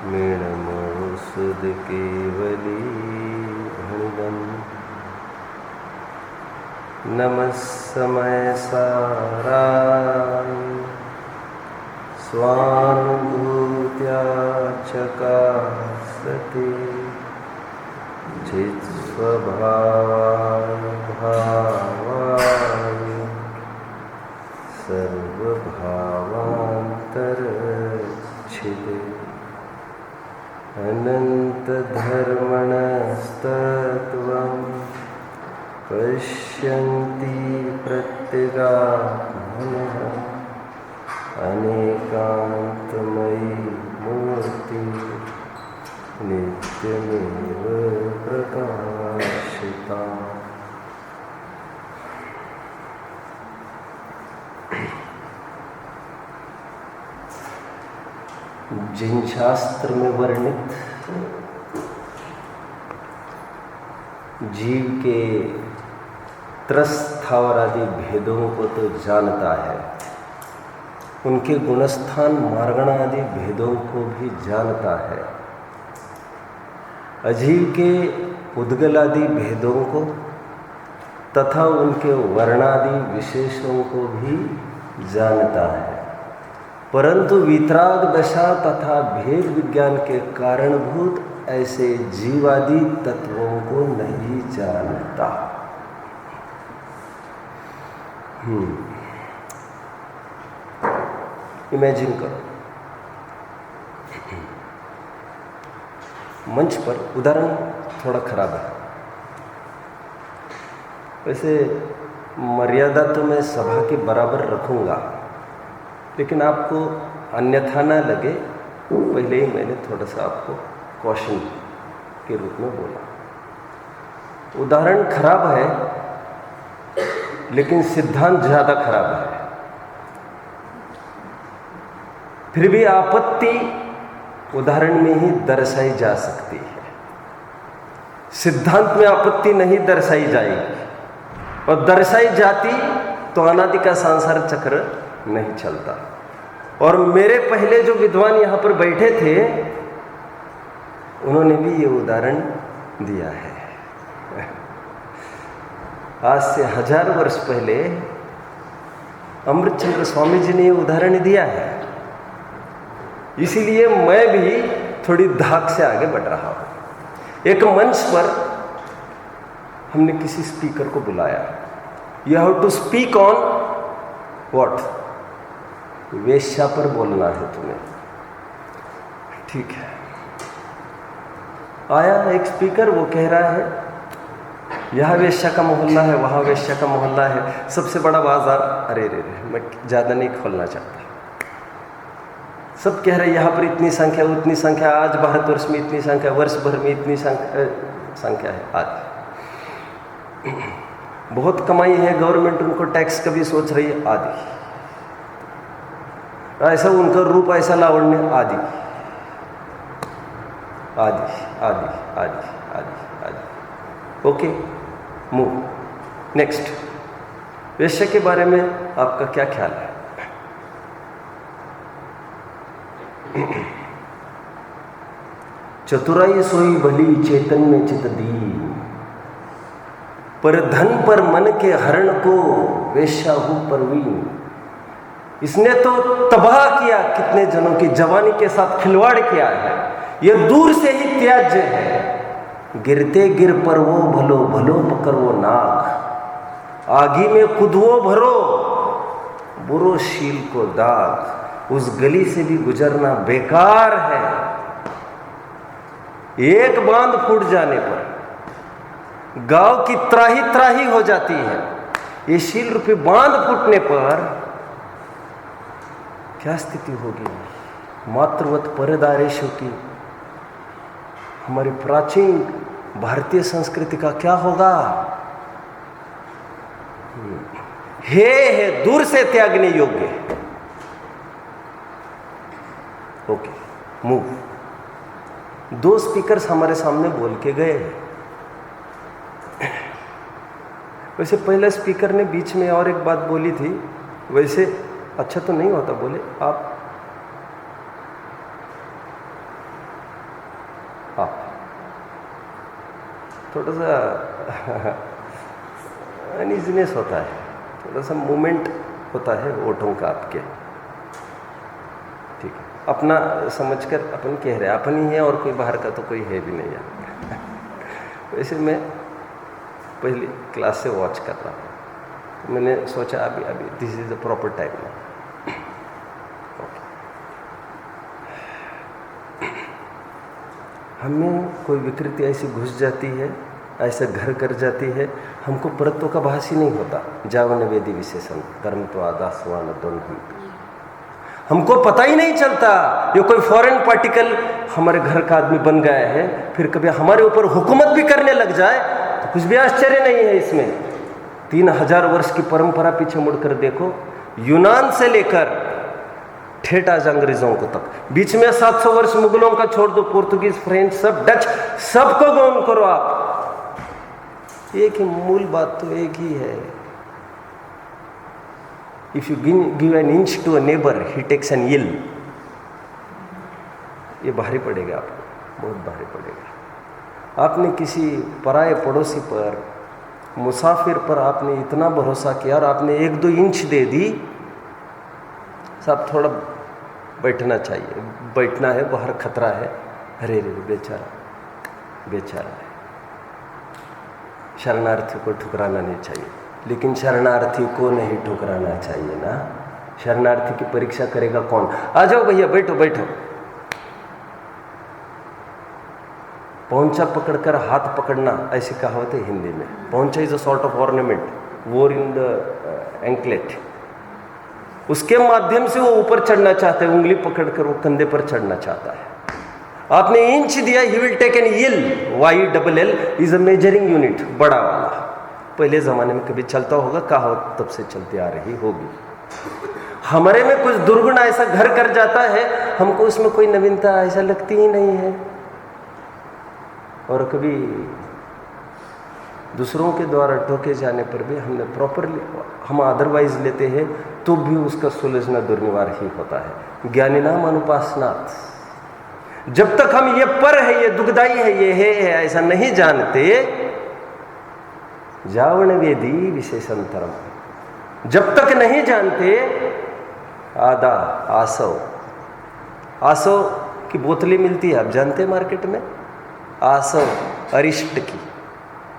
मीणमो सुध केवली भणिदम् नमः समय साराय स्वानुभूत्या चकासते चित्स्वभावाय भावाय सर्वभावान्तरच्छिदे अनन्तधर्मणस्तत्त्वं पश्यन्ति प्रत्यगात्मनः अनेकान्तमयी मूर्ति नित्यमेव प्रकाशिता। जिन शास्त्र में वर्णित जीव के त्रस्थावर आदि भेदों को तो जानता है, उनके गुणस्थान मार्गण आदि भेदों को भी जानता है, अजीव के उद्गल आदि भेदों को तथा उनके वर्णादि विशेषों को भी जानता है, परंतु वितराग दशा तथा भेद विज्ञान के कारणभूत ऐसे जीवादि तत्वों को नहीं जानता। इमेजिन करो, मंच पर उदाहरण थोड़ा खराब है, वैसे मर्यादा तो मैं सभा के बराबर रखूंगा, लेकिन आपको अन्यथा ना लगे, पहले ही मैंने थोड़ा सा आपको कॉशन के रूप में बोला। उदाहरण खराब है, लेकिन सिद्धांत ज्यादा खराब है। फिर भी आपत्ति उदाहरण में ही दर्शाई जा सकती है, सिद्धांत में आपत्ति नहीं दर्शाई जाएगी, और दर्शाई जाती तो अनादि का संसार चक्र नहीं चलता। और मेरे पहले जो विद्वान यहाँ पर बैठे थे, उन्होंने भी ये उदाहरण दिया है। आज से 1000 वर्ष पहले अमृतचंद्र स्वामी जी ने ये उदाहरण दिया है, इसीलिए मैं भी थोड़ी धाक से आगे बढ़ रहा हूं। एक मंच पर हमने किसी स्पीकर को बुलाया, you have to speak on what, वेश्या पर बोलना है तुम्हें, ठीक है। आया एक स्पीकर, वो कह रहा है यहाँ वेश्या का मोहल्ला है, वहाँ वेश्या का मोहल्ला है, सबसे बड़ा बाजार, अरे रे रे, मैं ज़्यादा नहीं खोलना चाहता। सब कह रहे यहाँ पर इतनी संख्या, उतनी संख्या, आज भारतवर्ष में इतनी संख्या, वर्ष भर में इतनी संख्या है आज। बहुत कमाई है, गवर्नमेंट उनको टैक्स का भी सोच रही है, आदि ऐसा उनका रूप, ऐसा लावण्य, आदि आदि आदि आदि आदि आदि। Okay, move next. वेश्या के बारे में आपका क्या ख्याल है? चतुराई सोई भली चेतन में चित दीन, पर धन पर मन के हरण को वेश्या हूं परवीन। इसने तो तबाह किया कितने जनों की जवानी के साथ खिलवाड़ किया है, यह दूर से ही त्याज्य है। गिरते गिर पर वो भलो, भलो पकर वो नाग, आगी में कुदवो भरो, बुरो शील को दाग। उस गली से भी गुजरना बेकार है, एक बांध फूट जाने पर गांव की त्राही त्राही हो जाती है। ये शील रूपी बांध फूटने पर क्या स्थिति होगी? मातृवत परदारेशों की हमारी प्राचीन भारतीय संस्कृति का क्या होगा? हे दूर से त्यागने योग्य। Okay, move. 2 स्पीकर्स हमारे सामने बोल के गए। वैसे पहला स्पीकर ने बीच में और एक बात बोली थी, वैसे अच्छा तो नहीं होता, बोले आप थोड़ा सा अनइजीनेस होता है, थोड़ा सा मूवमेंट होता है ओठों का आपके। ठीक है, अपना समझकर अपन कह रहे हैं, अपन ही है और कोई बाहर का तो कोई है भी नहीं है। वैसे मैं पहली क्लास से वॉच कर रहा हूँ, तो मैंने सोचा अभी this is the proper time ना। हमें कोई विकृति ऐसी घुस जाती है, ऐसा घर कर जाती है, हमको परत्व का भास ही नहीं होता। जावन वेदी विशेषण धर्म तो आदासवान दोनों, हमको पता ही नहीं चलता ये कोई फॉरेन पार्टिकल हमारे घर का आदमी बन गया है, फिर कभी हमारे ऊपर हुकूमत भी करने लग जाए तो कुछ भी आश्चर्य नहीं है इसमें। 3000 वर्ष की परंपरा पीछे मुड़कर देखो, यूनान से लेकर ठेठ आज अंग्रेजों को तक, बीच में 700 वर्ष मुगलों का छोड़ दो, पुर्तगीज, फ्रेंच, सब डच, सबको गौन करो आप, एक ही मूल बात तो एक ही है। If you give an inch to a neighbour he takes an ell. ये भारी पड़ेगा आपको, बहुत भारी पड़ेगा। आपने किसी पराये पड़ोसी पर, मुसाफिर पर आपने इतना भरोसा किया और आपने 1-2 इंच दे दी, साहब थोड़ा बैठना चाहिए, बैठना है, बाहर खतरा है, अरे रे बेचारा बेचारा है। शरणार्थी को ठुकराना नहीं चाहिए, लेकिन शरणार्थी को नहीं ठुकराना चाहिए ना। शरणार्थी की परीक्षा करेगा कौन? आ जाओ भैया, बैठो बैठो। पहुंचा पकड़कर हाथ पकड़ना, ऐसी कहावत है हिंदी में। पहुंचा is a sort of ornament वोर इन द एंकलेट। उसके माध्यम से वो ऊपर चढ़ना चाहता है, उंगली पकड़कर वो कंधे पर चढ़ना चाहता है। आपने इंच दिया, he will take an ell. YLL is a measuring unit, बड़ा वाला। पहले ज़माने में कभी चलता होगा, कहावत तब से चलती आ रही होगी। हमारे में कुछ दुर्गुण ऐसा घर कर जाता है, हमको उसमें कोई नवीनता ऐसा लगती ही नहीं है। और कभी दूसरों के द्वारा टोके जाने पर भी हमने प्रॉपरली, हम अदरवाइज लेते हैं तो भी उसका सुलझना दुर्निवार ही होता है। ज्ञानी नाम अनुपासनात्। जब तक हम ये पर है, ये दुखदाई है, ये है ऐसा नहीं जानते, जावण वेदी विशेषंतरम, जब तक नहीं जानते, आदा आसव, आसव की बोतलें मिलती है, आप जानते हैं मार्केट में, आसव अरिष्ट की,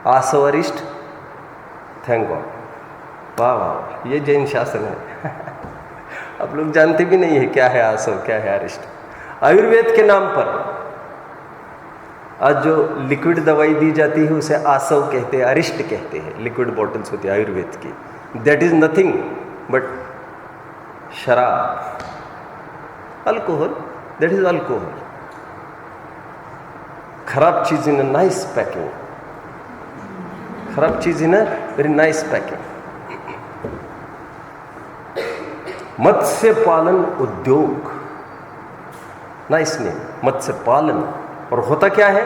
आसव अरिष्ट, थैंक गॉड, वाह वाह, ये जैन शासन है। आप लोग जानते भी नहीं है क्या है आसव, क्या है अरिष्ट। आयुर्वेद के नाम पर आज जो लिक्विड दवाई दी जाती है उसे आसव कहते हैं, अरिष्ट कहते हैं। लिक्विड बॉटल्स होती है आयुर्वेद की, दैट इज नथिंग बट शराब, अल्कोहल, दैट इज अल्कोहल। खराब चीज इन अ नाइस पैकिंग, खराब चीज इन अ वेरी नाइस पैकिंग। मत्स्य पालन उद्योग, नाइस नेम, मत्स्य पालन। और होता क्या है,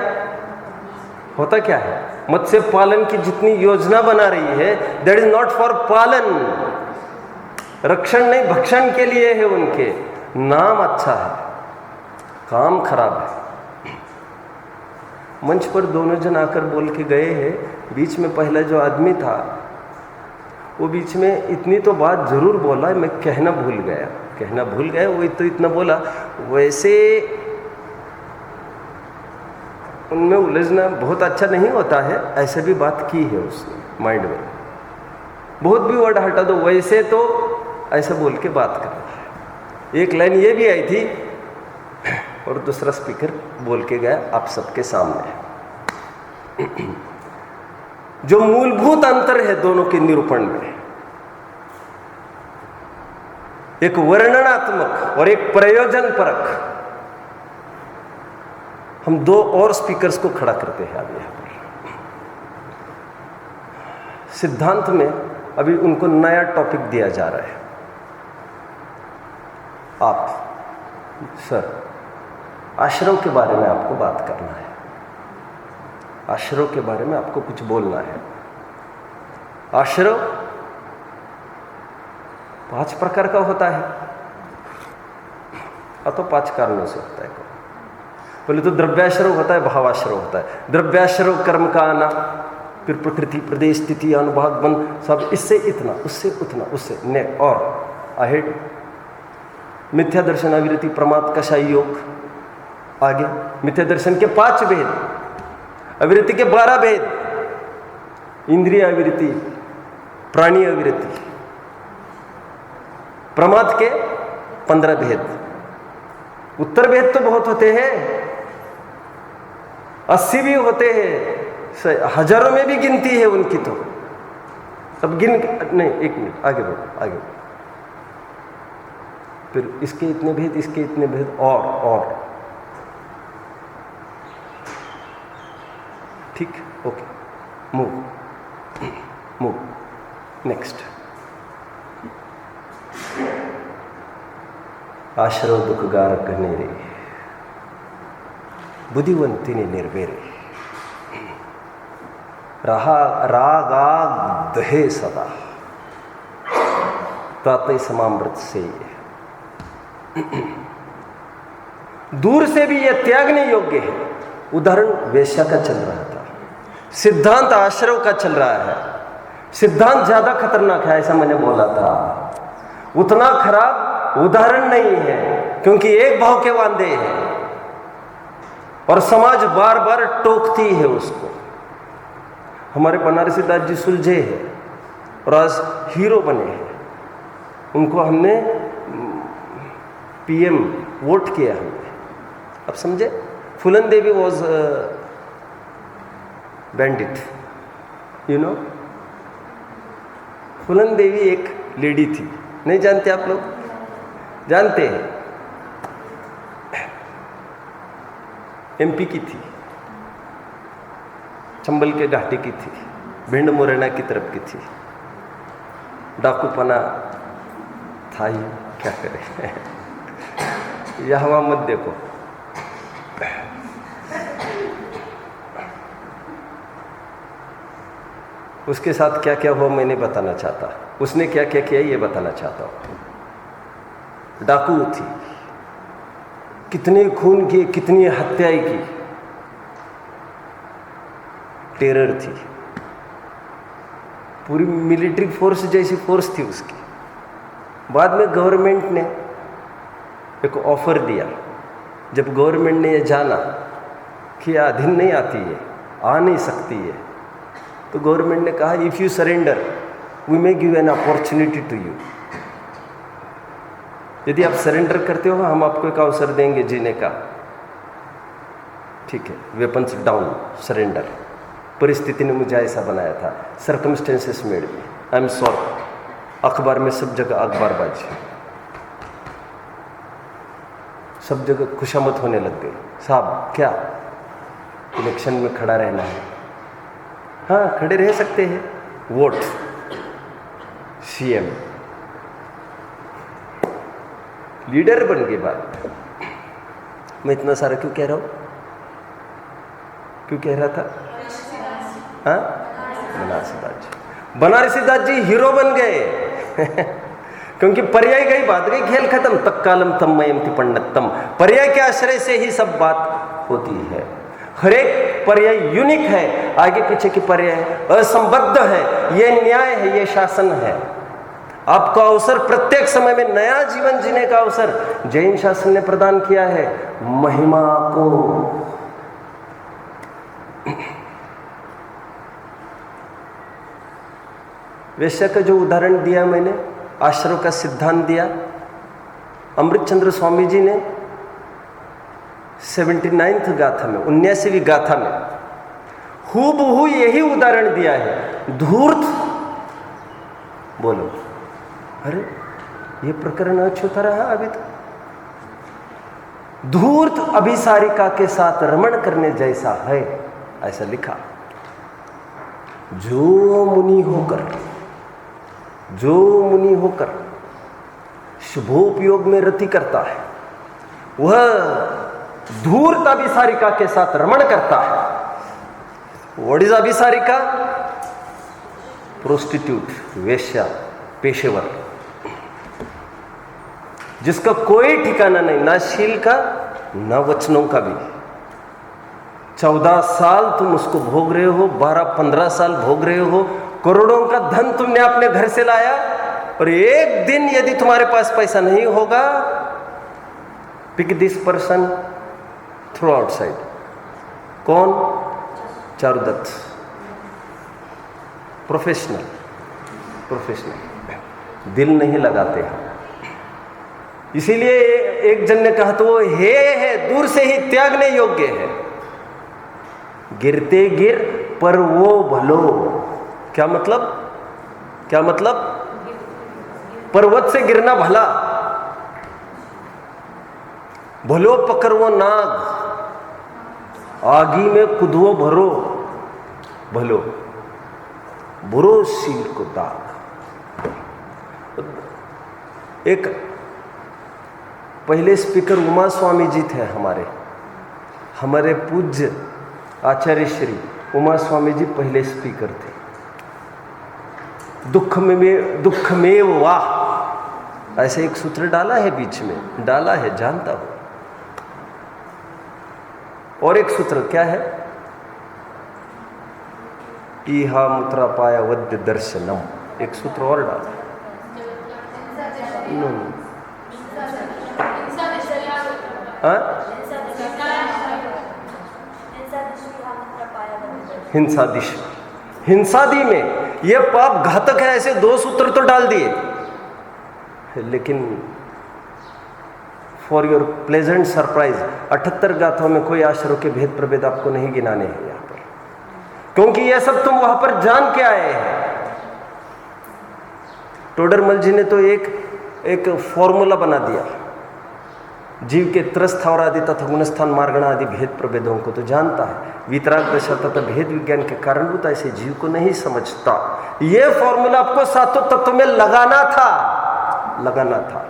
होता क्या है, मत्स्य पालन की जितनी योजना बना रही है, दैट इज नॉट फॉर पालन, रक्षण नहीं, भक्षण के लिए है। उनके नाम अच्छा है, काम खराब है। मंच पर दोनों जन आकर बोल के गए हैं। बीच में पहला जो आदमी था वो बीच में इतनी तो बात जरूर बोला, मैं कहना भूल गया, वो तो इतना बोला। वैसे उनमें उलझना बहुत अच्छा नहीं होता है, ऐसे भी बात की है उसने माइंड में, बहुत भी वर्ड हटा दो, वैसे तो ऐसा बोल के बात कर रहा है। एक लाइन ये भी आई थी और दूसरा स्पीकर बोल के गया आप सबके सामने। जो मूलभूत अंतर है दोनों के निरूपण में, एक वर्णनात्मक और एक प्रयोजन परक। हम 2 और स्पीकर्स को खड़ा करते हैं अभी यहाँ पर। सिद्धांत में अभी उनको नया टॉपिक दिया जा रहा है। आप सर, आश्रव के बारे में आपको बात करना है, आश्रव के बारे में आपको कुछ बोलना है। आश्रव 5 प्रकार का होता है, तो 5 कारणों से होता है। पहले तो द्रव्याश्रव होता है, भावाश्रव होता है। द्रव्याश्रव कर्म का आना, फिर प्रकृति, प्रदेश, स्थिति, अनुभाग, बंध, सब इससे इतना, उससे उतना, उससे ने और अहेड। मिथ्या दर्शन, अविरति, प्रमाद, कषाय योग। आगे मिथ्या दर्शन के 5 भेद, अविरति के 12 भेद, इंद्रिय अविरति, प्राणी अविरति, प्रमाद के 15 भेद। उत्तर भेद तो बहुत होते हैं, 80 भी होते हैं, हजारों में भी गिनती है उनकी। तो अब गिन नहीं, 1 मिनट आगे बढ़ो, आगे बढ़ो। फिर इसके इतने भेद, इसके इतने भेद, और ठीक, ओके, मूव नेक्स्ट। आश्रव दुखगार कनेरे, बुद्धिवंतिनी निर्वेरे, रागादहे सदा, ताते समामृत से। दूर से भी यह त्यागने योग्य है। उदाहरण वेश्या का चल रहा था, सिद्धांत आश्रव का चल रहा है। सिद्धांत ज्यादा खतरनाक है, ऐसा मैंने बोला था। उतना खराब उदाहरण नहीं है, क्योंकि एक भाव के वांदे हैं और समाज बार बार टोकती है उसको। हमारे बनारसी दास जी सुलझे हैं और आज हीरो बने हैं। उनको हमने पीएम वोट किया हमने। अब समझे? फूलन देवी वॉज बैंडिट, यू नो। फूलन देवी एक लेडी थी, नहीं जानते आप लोग? जानते हैं, एमपी की थी, चंबल के घाटी की थी, भिंड मुरैना की तरफ की थी। डाकूपना था ही, क्या करें। यह वहाँ मत देखो। उसके साथ क्या क्या हुआ मैं नहीं बताना चाहता, उसने क्या क्या किया ये बताना चाहता हूँ। डाकू थी, कितने खून किए, कितनी हत्याएं की, टेरर थी, पूरी मिलिट्री फोर्स जैसी फोर्स थी उसकी। बाद में गवर्नमेंट ने एक ऑफर दिया। जब गवर्नमेंट ने ये जाना कि अधीन नहीं आती है, आ नहीं सकती है, तो गवर्नमेंट ने कहा if you surrender we may give an opportunity to you. यदि आप सरेंडर करते हो हम आपको एक अवसर देंगे जीने का। ठीक है, वेपन्स डाउन, सरेंडर। परिस्थिति ने मुझे ऐसा बनाया था, circumstances made me, I am sorry. अखबार में सब जगह अखबारबाजी, सब जगह खुशामद होने लग गई। साहब क्या इलेक्शन में खड़ा रहना है? हाँ, खड़े रह सकते हैं, वोट सीएम, लीडर बन गई बात। मैं इतना सारा क्यों कह रहा हूँ, क्यों कह रहा था? हाँ, बनारसी दास जी हीरो बन गए। क्योंकि पर्याय गई, बात गई, खेल खत्म। तत्कालम तन्मयम तिपन्नतम, पर्याय के आश्रय से ही सब बात होती है। हर एक पर्याय यूनिक है, आगे पीछे की पर्याय असंबद्ध है। ये न्याय है, ये शासन है। आपको अवसर प्रत्येक समय में नया जीवन जीने का अवसर जैन शासन ने प्रदान किया है। महिमा को वेश्या का जो उदाहरण दिया मैंने, आश्रव का सिद्धांत दिया, अमृतचंद्र स्वामी जी ने 79th गाथा में, 79वीं गाथा में हूबहू यही उदाहरण दिया है। धूर्त, बोलो, अरे ये प्रकरण अछूता रहा अभी तक। धूर्त अभिसारिका के साथ रमण करने जैसा है, ऐसा लिखा। जो मुनि होकर शुभोपयोग में रति करता है, वह धूर्त अभिसारिका के साथ रमण करता है। What is अभिसारिका? प्रोस्टिट्यूट, वेश्या, पेशेवर, जिसका कोई ठिकाना नहीं, ना शील का ना वचनों का भी। 14 साल तुम उसको भोग रहे हो, 12-15 साल भोग रहे हो, करोड़ों का धन तुमने अपने घर से लाया, और एक दिन यदि तुम्हारे पास पैसा नहीं होगा, pick this person, throw outside. कौन? चारुदत्त, प्रोफेशनल, दिल नहीं लगाते हैं। इसीलिए एक जन ने कहा तो वो है दूर से ही त्यागने योग्य है, गिरते गिर पर वो भलो। क्या मतलब? क्या मतलब? पर्वत से गिरना भला, भलो पकड़वो नाग, आगी में कूदवो भरो भलो, बुरो शील को दाग। एक पहले स्पीकर उमा स्वामी जी थे, हमारे पूज्य आचार्य श्री उमा स्वामी जी पहले स्पीकर थे। दुख में वाह, ऐसे एक सूत्र डाला है, बीच में डाला है, जानता हूं। और एक सूत्र क्या है? ईहा मुद्रा पाया वद्य दर्शनम, एक सूत्र और डाला। हिंसादी में यह पाप घातक है, ऐसे 2 सूत्र तो डाल दिए, लेकिन फॉर योर प्लेजेंट सरप्राइज 78 गाथाओं में कोई आश्रयों के भेद प्रभेद आपको नहीं गिनाने हैं यहाँ पर, क्योंकि यह सब तुम वहां पर जान के आए हैं। टोडरमल जी ने तो एक फॉर्मूला बना दिया, जीव के त्रस्थावर आदि तथा गुणस्थान मार्गण आदि भेद प्रभेदों को तो जानता है, वितराग दशा तथा भेद विज्ञान के कारणभूत ऐसे जीव को नहीं समझता। यह फॉर्मूला आपको 7 तत्व में लगाना था।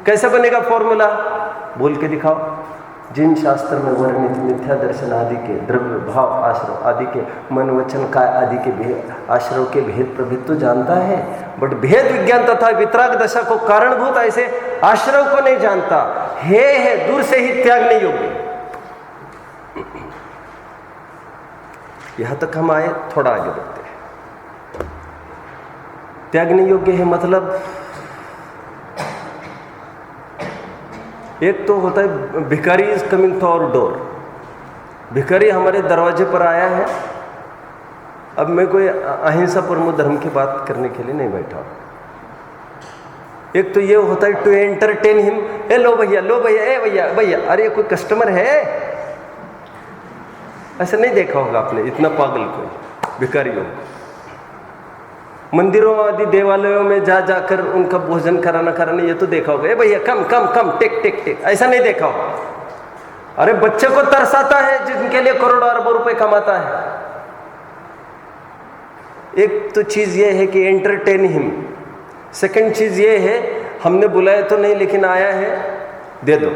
कैसे बनेगा फॉर्मूला? बोल के दिखाओ। जिन शास्त्र में वर्णित मिथ्या दर्शन आदि के, द्रव्य भाव आश्रव आदि के, मन वचन काय आदि के आश्रव के भेद प्रभेद तो जानता है, बट भेद विज्ञान तथा वितराग दशा को कारणभूत ऐसे आश्रव को नहीं जानता है दूर से ही त्यागने योग्य। यहां तक हम आए, थोड़ा आगे बढ़ते हैं। त्यागने योग्य है मतलब एक तो होता है भिखारी is coming to our door, भिखारी हमारे दरवाजे पर आया है। अब मैं कोई अहिंसा परमो धर्म की बात करने के लिए नहीं बैठा। एक तो ये होता है टू एंटरटेन हिम, ए लो भैया, ए भैया, अरे कोई कस्टमर है, ऐसा नहीं देखा होगा आपने इतना पागल कोई भिखारियों। मंदिरों आदि देवालयों में जाकर उनका भोजन कराना ये तो देखा होगा, ए भैया कम टेक, ऐसा नहीं देखा होगा। अरे बच्चे को तरसाता है जिनके लिए करोड़ों अरबों रुपए कमाता है। एक तो चीज ये है कि एंटरटेन हिम, सेकंड चीज ये है हमने बुलाया तो नहीं लेकिन आया है, दे दो।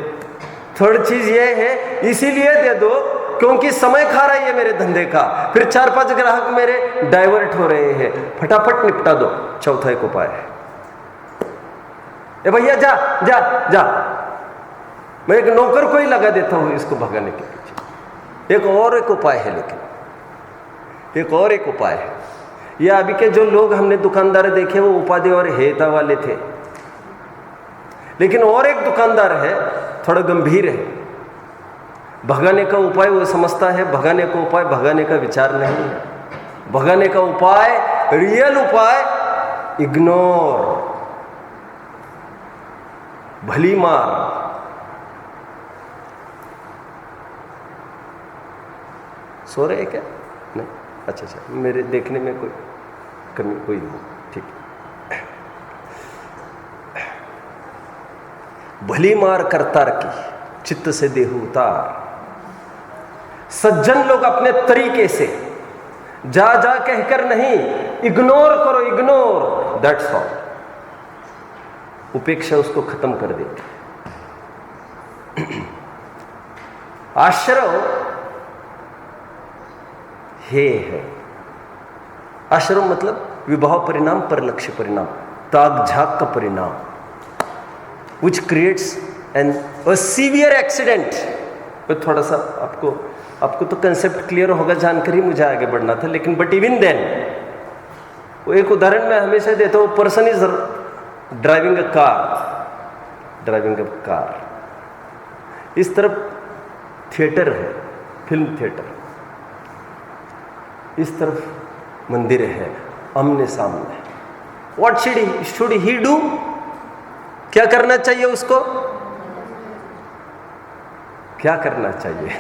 थर्ड चीज ये है इसीलिए दे दो क्योंकि समय खा रहा है ये मेरे धंधे का, फिर 4-5 ग्राहक मेरे डाइवर्ट हो रहे हैं, फटाफट निपटा दो। चौथा एक उपाय है, ए भैया जा, मैं एक नौकर को ही लगा देता हूं इसको भगाने के पीछे। एक उपाय है, लेकिन एक और एक उपाय है। ये अभी के जो लोग हमने दुकानदार देखे वो उपाधि और हेता वाले थे, लेकिन और एक दुकानदार है थोड़ा गंभीर है। भगाने का उपाय वो समझता है, भगाने का उपाय भगाने का विचार नहीं है। भगाने का उपाय, रियल उपाय, इग्नोर, भली मार। सो रहे क्या? नहीं, अच्छा, मेरे देखने में कोई कमी कोई नहीं, ठीक है। भली मार करतार की, चित्त से देहु उतार। सज्जन लोग अपने तरीके से जा कहकर नहीं, इग्नोर करो, इग्नोर, दैट्स ऑल। उपेक्षा उसको खत्म कर देती। आश्रव है। आश्रव मतलब विभाव परिणाम, परलक्ष्य परिणाम, ताक झाक का परिणाम, which creates a severe accident तो थोड़ा सा आपको तो कंसेप्ट क्लियर होगा, जानकर ही मुझे आगे बढ़ना था, लेकिन बट इवन देन वो एक उदाहरण मैं हमेशा देता हूँ। Person is driving a car, इस तरफ थिएटर है, फिल्म थिएटर, इस तरफ मंदिर है, आमने सामने। What should he do? क्या करना चाहिए उसको? क्या करना चाहिए?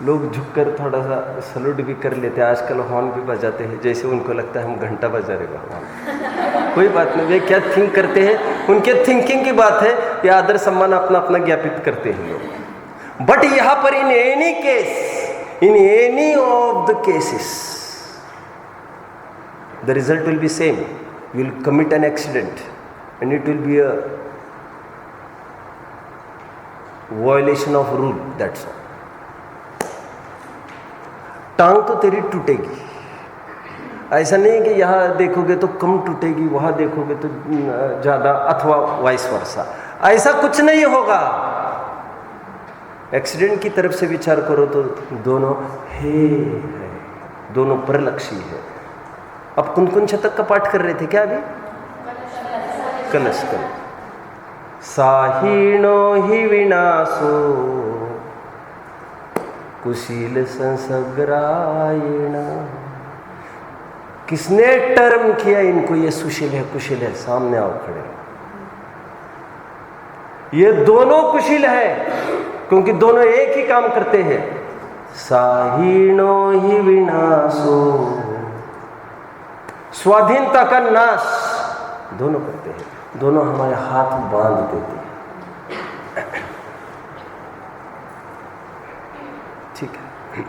लोग झुककर थोड़ा सा सलूट भी कर लेते हैं, आजकल हॉर्न भी बजाते हैं, जैसे उनको लगता है हम घंटा बजा रहे भगवान। कोई बात नहीं, वे क्या थिंक करते हैं, उनके थिंकिंग की बात है, ये आदर सम्मान अपना अपना ज्ञापित करते हैं लोग। बट यहां पर in any case, in any of the cases, the result will be same. You will commit an accident and it will be a violation of rule, that's all. टांग तो तेरी टूटेगी, ऐसा नहीं कि यहाँ देखोगे तो कम टूटेगी, वहाँ देखोगे तो ज़्यादा, अथवा वाइस वर्सा, ऐसा कुछ नहीं होगा। एक्सीडेंट की तरफ से विचार करो तो दोनों है, दोनों परलक्षी है। अब कुन शतक का पाठ कर रहे थे क्या अभी? कलश। साहिणो हि विनाशो कुशील संसग्रायण। किसने टर्म किया इनको, ये सुशील है कुशील है? सामने आओ खड़े। ये दोनों कुशील है क्योंकि दोनों एक ही काम करते हैं। साहिणो हि विनाशो, स्वाधीनता का नाश दोनों करते हैं, दोनों हमारे हाथ बांध देते हैं। ठीक है।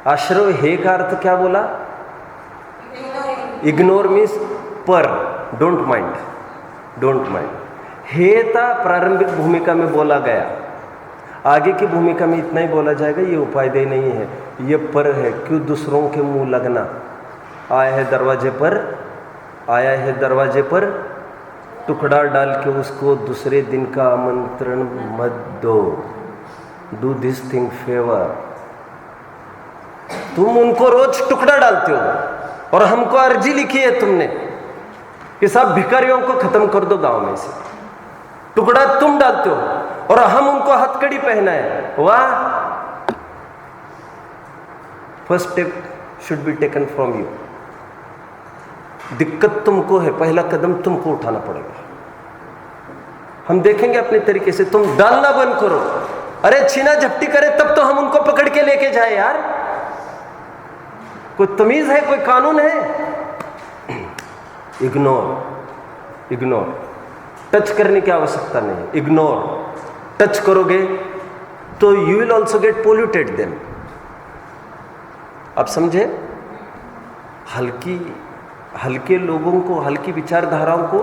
आश्रव हे का अर्थ क्या बोला? इग्नोर मीन्स पर, डोंट माइंड। हे था प्रारंभिक भूमिका में बोला गया, आगे की भूमिका में इतना ही बोला जाएगा, ये उपायदेय नहीं है, ये पर है। क्यों दूसरों के मुंह लगना? आया है दरवाजे पर, टुकड़ा डाल के उसको दूसरे दिन का आमंत्रण मत दो। Do this thing favour. तुम उनको रोज टुकड़ा डालते हो और हमको अर्जी लिखी है तुमने कि सब भिखारियों को खत्म कर दो गांव में से। टुकड़ा तुम डालते हो और हम उनको हथकड़ी पहनाए। वाह! First step should be taken from you. दिक्कत तुमको है, पहला कदम तुमको उठाना पड़ेगा। हम देखेंगे अपने तरीके से, तुम डालना बंद करो। अरे छीना झपटी करे तब तो हम उनको पकड़ के लेके जाए यार। कोई तमीज है, कोई कानून है? इग्नोर। टच करने की आवश्यकता नहीं, इग्नोर। टच करोगे तो you will also get polluted then. आप समझे? हल्के लोगों को, हल्की विचारधाराओं को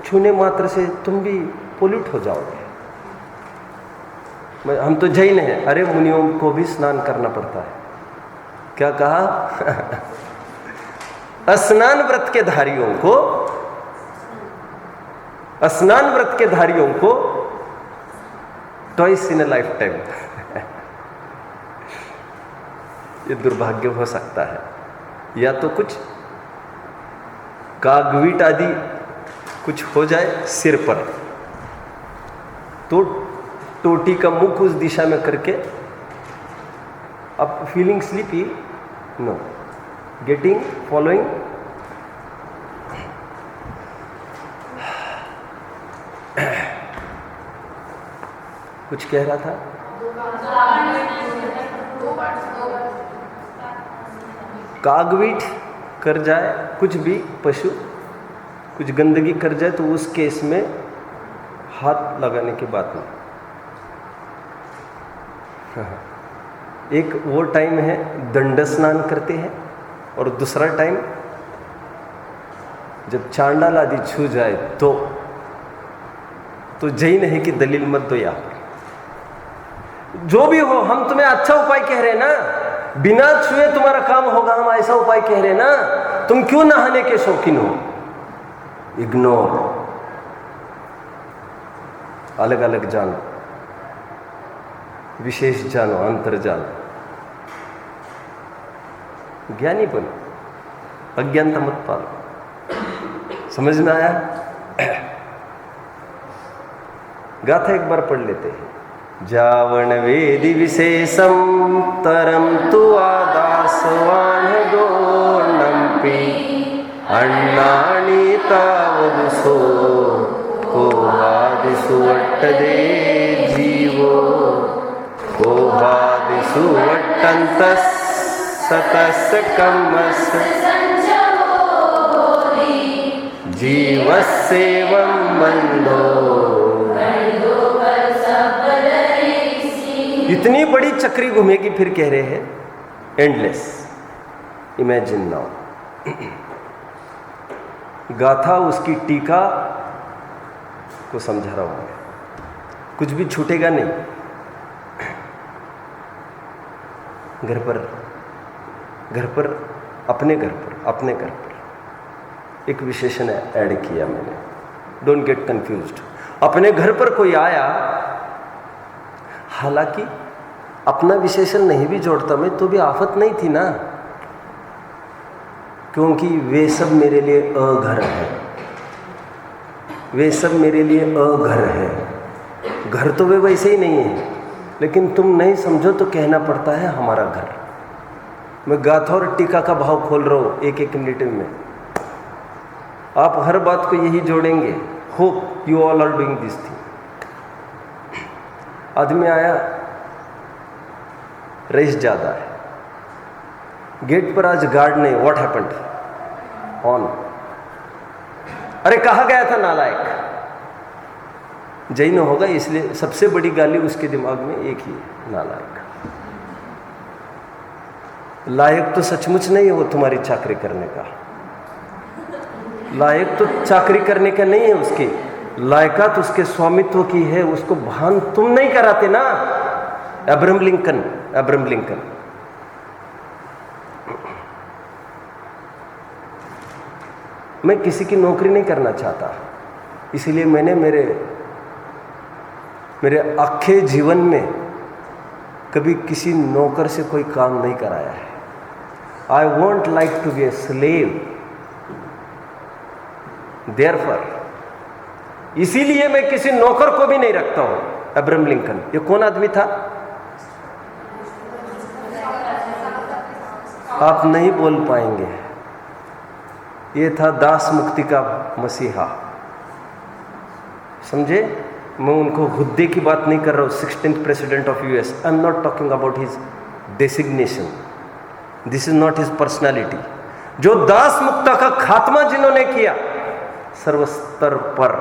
छूने मात्र से तुम भी पोल्यूट हो जाओगे। हम तो जैन हैं, अरे मुनियों को भी स्नान करना पड़ता है। क्या कहा? स्नान व्रत के धारियों को twice in a life time. ये दुर्भाग्य हो सकता है, या तो कुछ कागवीट आदि कुछ हो जाए सिर पर, तो टोटी का मुख उस दिशा में करके, अब feeling sleepy, no, getting, following, कुछ कह रहा था? कागवीट कर जाए, कुछ भी पशु कुछ गंदगी कर जाए तो उस केस में हाथ लगाने की बात नहीं। एक वो टाइम है दंड स्नान करते हैं, और दूसरा टाइम जब चांडाल आदि छू जाए तो जैन है कि दलील मत दो यार। जो भी हो, हम तुम्हें अच्छा उपाय कह रहे हैं ना, बिना छुए तुम्हारा काम होगा, हम ऐसा उपाय कह रहे हैं ना। तुम क्यों नहाने के शौकीन हो? इग्नोर। अलग अलग जानो, विशेष जानो, अंतर जानो, ज्ञानी बनो, अज्ञानता मत पालो। समझ में आया? गाथा एक बार पढ़ लेते हैं। जावण वेदि विशेषम तरम तु आदासवान गोणंपि अन्नानि तावदुसो को वादिसु वट्टदे जीवो को वादिसु वट्टंतस सतस कमस जीवस्सेवं बंधो। इतनी बड़ी चक्री घूमेगी, फिर कह रहे हैं एंडलेस। Imagine now. गाथा उसकी टीका को समझा रहा हूं मैं, कुछ भी छूटेगा नहीं। घर पर अपने घर पर एक विशेषण ऐड किया मैंने, डोंट गेट कंफ्यूज्ड। अपने घर पर कोई आया, हालांकि अपना विशेषण नहीं भी जोड़ता मैं तो भी आफत नहीं थी ना, क्योंकि वे सब मेरे लिए अघर है, वे सब मेरे लिए अघर है। घर तो वे वैसे ही नहीं है, लेकिन तुम नहीं समझो तो कहना पड़ता है हमारा घर। मैं गाथा और टीका का भाव खोल रहा हूँ एक एक मिनट में। आप हर बात को यही जोड़ेंगे। Hope you all are doing this thing. आदमी आया, रईस ज्यादा है, गेट पर आज गार्ड नहीं। What happened? ऑन। अरे कहा गया था नालायक? जैन होगा इसलिए सबसे बड़ी गाली उसके दिमाग में एक ही है, नालायक। लायक तो सचमुच नहीं है वो तुम्हारी चाकरी करने का, लायक तो चाकरी करने का नहीं है, उसकी लायकात उसके स्वामित्व की है। उसको भान तुम नहीं कराते ना। अब्राहम लिंकन मैं किसी की नौकरी नहीं करना चाहता, इसीलिए मैंने मेरे आखे जीवन में कभी किसी नौकर से कोई काम नहीं कराया है। I want like to be a slave. Therefore इसीलिए मैं किसी नौकर को भी नहीं रखता हूं। अब्राहम लिंकन, ये कौन आदमी था? आप नहीं बोल पाएंगे। ये था दास मुक्ति का मसीहा। समझे? मैं उनको हुद्दे की बात नहीं कर रहा हूं। 16th president of US. I am not talking about his designation, this is not his personality. जो दास मुक्ता का खात्मा जिन्होंने किया सर्वस्तर पर,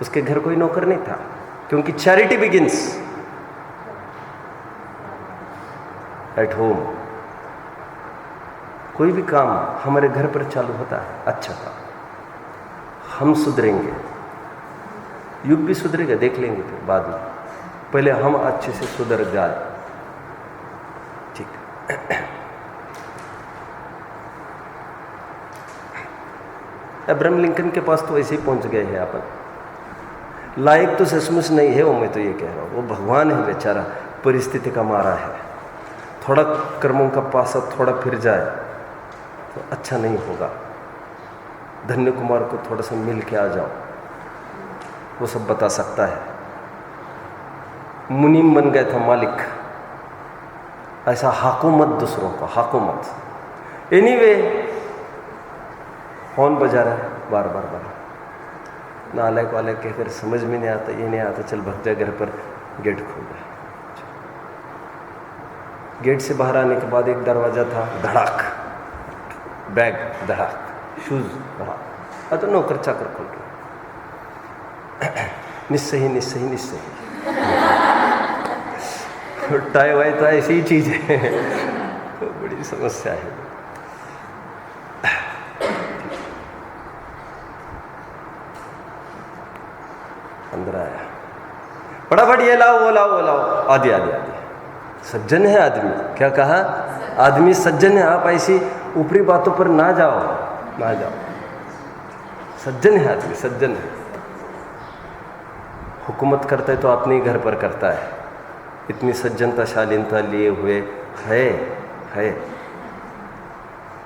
उसके घर कोई नौकर नहीं था, क्योंकि चैरिटी बिगिंस एट होम। कोई भी काम हमारे घर पर चालू होता है, अच्छा काम। हम सुधरेंगे, युग भी सुधरेगा, देख लेंगे फिर बाद में। पहले हम अच्छे से सुधर जाए, ठीक। अब्राहम लिंकन के पास तो ऐसे ही पहुंच गए हैं अपन। लायक तो सचमुच नहीं है वो, मैं तो ये कह रहा हूँ। वो भगवान है बेचारा, परिस्थिति का मारा है। थोड़ा कर्मों का पासा थोड़ा फिर जाए तो अच्छा नहीं होगा। धन्य कुमार को थोड़ा सा मिल के आ जाओ, वो सब बता सकता है। मुनीम बन गया था मालिक, ऐसा हाको मत दूसरों को, हाको मत। एनीवे, हॉर्न बजा रहा है बार बार। नालायक वाले कहकर समझ में नहीं आता, ये नहीं आता, चल भग जा घर पर। गेट खोल रहा है। गेट से बाहर आने के बाद एक दरवाजा था, धड़ाक, बैग धड़ाक, शूज धड़ाक। तो नौकर चाकर खोल रहे, निस्सही। टाई वाई तो ऐसी ही चीज है। तो बड़ी समस्या है। अंदर आया, फटाफट ये लाओ वो लाओ। आदि सज्जन है आदमी। क्या कहा? आदमी सज्जन है। आप ऐसी ऊपरी बातों पर ना जाओ। सज्जन है आदमी, सज्जन है। हुकूमत करता है तो अपने ही घर पर करता है, इतनी सज्जनता शालीनता लिए हुए है।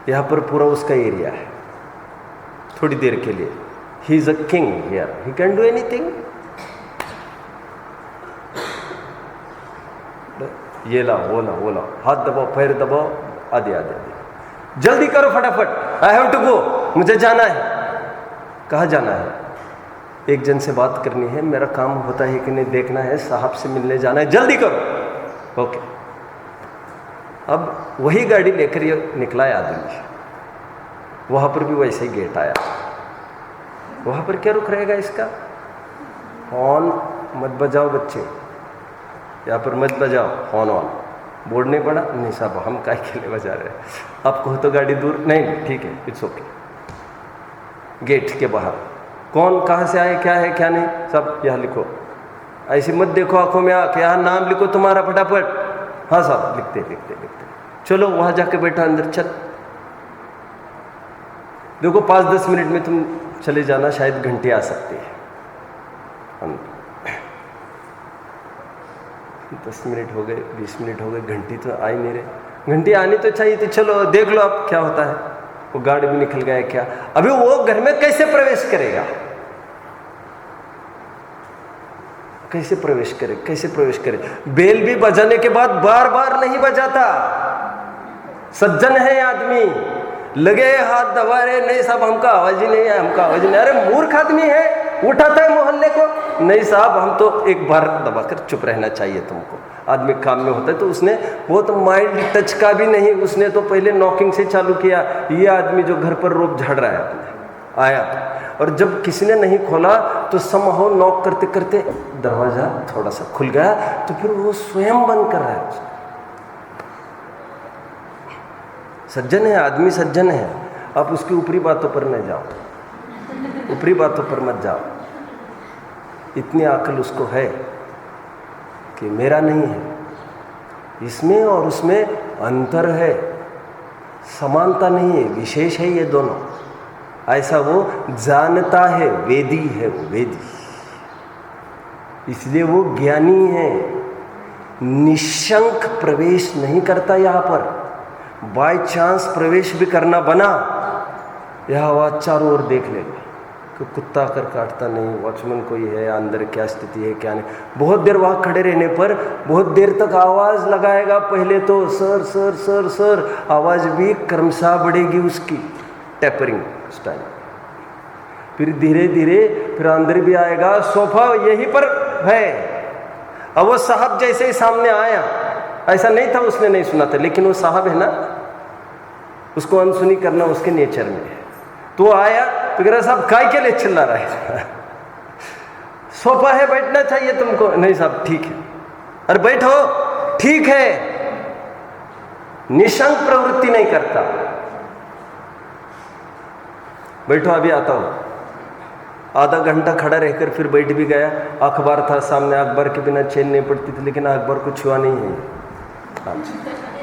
यहाँ पर पूरा उसका एरिया है, थोड़ी देर के लिए। He is a king here, he can do anything. ये लाओ, वो लाओ, वो लाओ, हाथ दबाओ, पैर दबाओ, आदि, जल्दी करो फटाफट, आई हैव टू गो, मुझे जाना है। कहाँ जाना है? एक जन से बात करनी है, मेरा काम होता है कि नहीं देखना है, साहब से मिलने जाना है, जल्दी करो। ओके, अब वही गाड़ी लेकर ये निकला है आदमी, वहाँ पर भी वैसे ही गेट आया। वहाँ पर क्या रुक रहेगा इसका? हॉर्न मत बजाओ बच्चे, यहाँ पर मत बजाओ हॉर्न। ऑन बोर्ड नहीं पड़ा? नहीं साहब, हम काय के लिए बजा रहे हैं? आप कहो तो गाड़ी दूर नहीं, ठीक है, इट्स ओके। गेट के बाहर कौन कहाँ से आए, क्या है क्या नहीं, सब यहाँ लिखो। ऐसे मत देखो आंखों में आके, यहाँ नाम लिखो तुम्हारा फटाफट। हाँ साहब, लिखते। चलो वहाँ जाके बैठा अंदर, चल देखो 5-10 मिनट में तुम चले जाना, शायद घंटे आ सकती है। 10 मिनट हो गए, 20 मिनट हो गए, घंटी तो आई नहीं रहे। घंटी आनी तो चाहिए थी, चलो देख लो अब क्या होता है। वो गार्ड भी निकल गया क्या? अभी वो घर में कैसे प्रवेश करेगा? कैसे प्रवेश करे? बेल भी बजाने के बाद बार बार नहीं बजाता। सज्जन है आदमी, लगे हाथ दबा रहे, नहीं साहब हमका आवाज ही नहीं है, हमका आवाज नहीं। अरे मूर्ख आदमी है, उठाता है मोहल्ले को, नहीं साहब हम तो एक बार दबाकर चुप रहना चाहिए तुमको। आदमी काम में होता है तो उसने वो तो माइल्ड टच का भी नहीं, उसने तो पहले नॉकिंग से चालू किया। ये आदमी जो घर पर रोब झाड़ रहा है अपने आया, और जब किसी ने नहीं खोला तो समहाउ नॉक करते करते दरवाजा थोड़ा सा खुल गया, तो फिर वो स्वयं बंद कर रहा है। सज्जन है आदमी, सज्जन है। आप उसकी ऊपरी बातों पर न जाओ, ऊपरी बातों पर मत जाओ। इतनी अकल उसको है कि मेरा नहीं है, इसमें और उसमें अंतर है, समानता नहीं है, विशेष है ये दोनों। ऐसा वो जानता है, वेदी है वो, वेदी, इसलिए वो ज्ञानी है। निशंक प्रवेश नहीं करता यहाँ पर, बाय चांस प्रवेश भी करना बना, यह आवाज चारों ओर देख लेगा कि कुत्ता कर काटता नहीं, वॉचमैन कोई है अंदर, क्या स्थिति है क्या नहीं। बहुत देर वहाँ खड़े रहने पर बहुत देर तक आवाज़ लगाएगा। पहले तो सर सर सर सर, आवाज़ भी क्रमशः बढ़ेगी उसकी, टेपरिंग स्टाइल। फिर धीरे धीरे फिर अंदर भी आएगा। सोफा यहीं पर है। अब वो साहब जैसे ही सामने आया, ऐसा नहीं था उसने नहीं सुना था, लेकिन वो साहब है ना, उसको अनसुनी करना उसके नेचर में है। तो आया तो कह रहा साहब काय के लिए चिल्ला रहा है? सोफा है, बैठना चाहिए तुमको। नहीं साहब ठीक है। अरे बैठो, ठीक है। निशंक प्रवृत्ति नहीं करता। बैठो अभी आता हूं। आधा घंटा खड़ा रहकर फिर बैठ भी गया। अखबार था सामने, अखबार के बिना चैन नहीं पड़ती थी, लेकिन अखबार को छुआ नहीं है।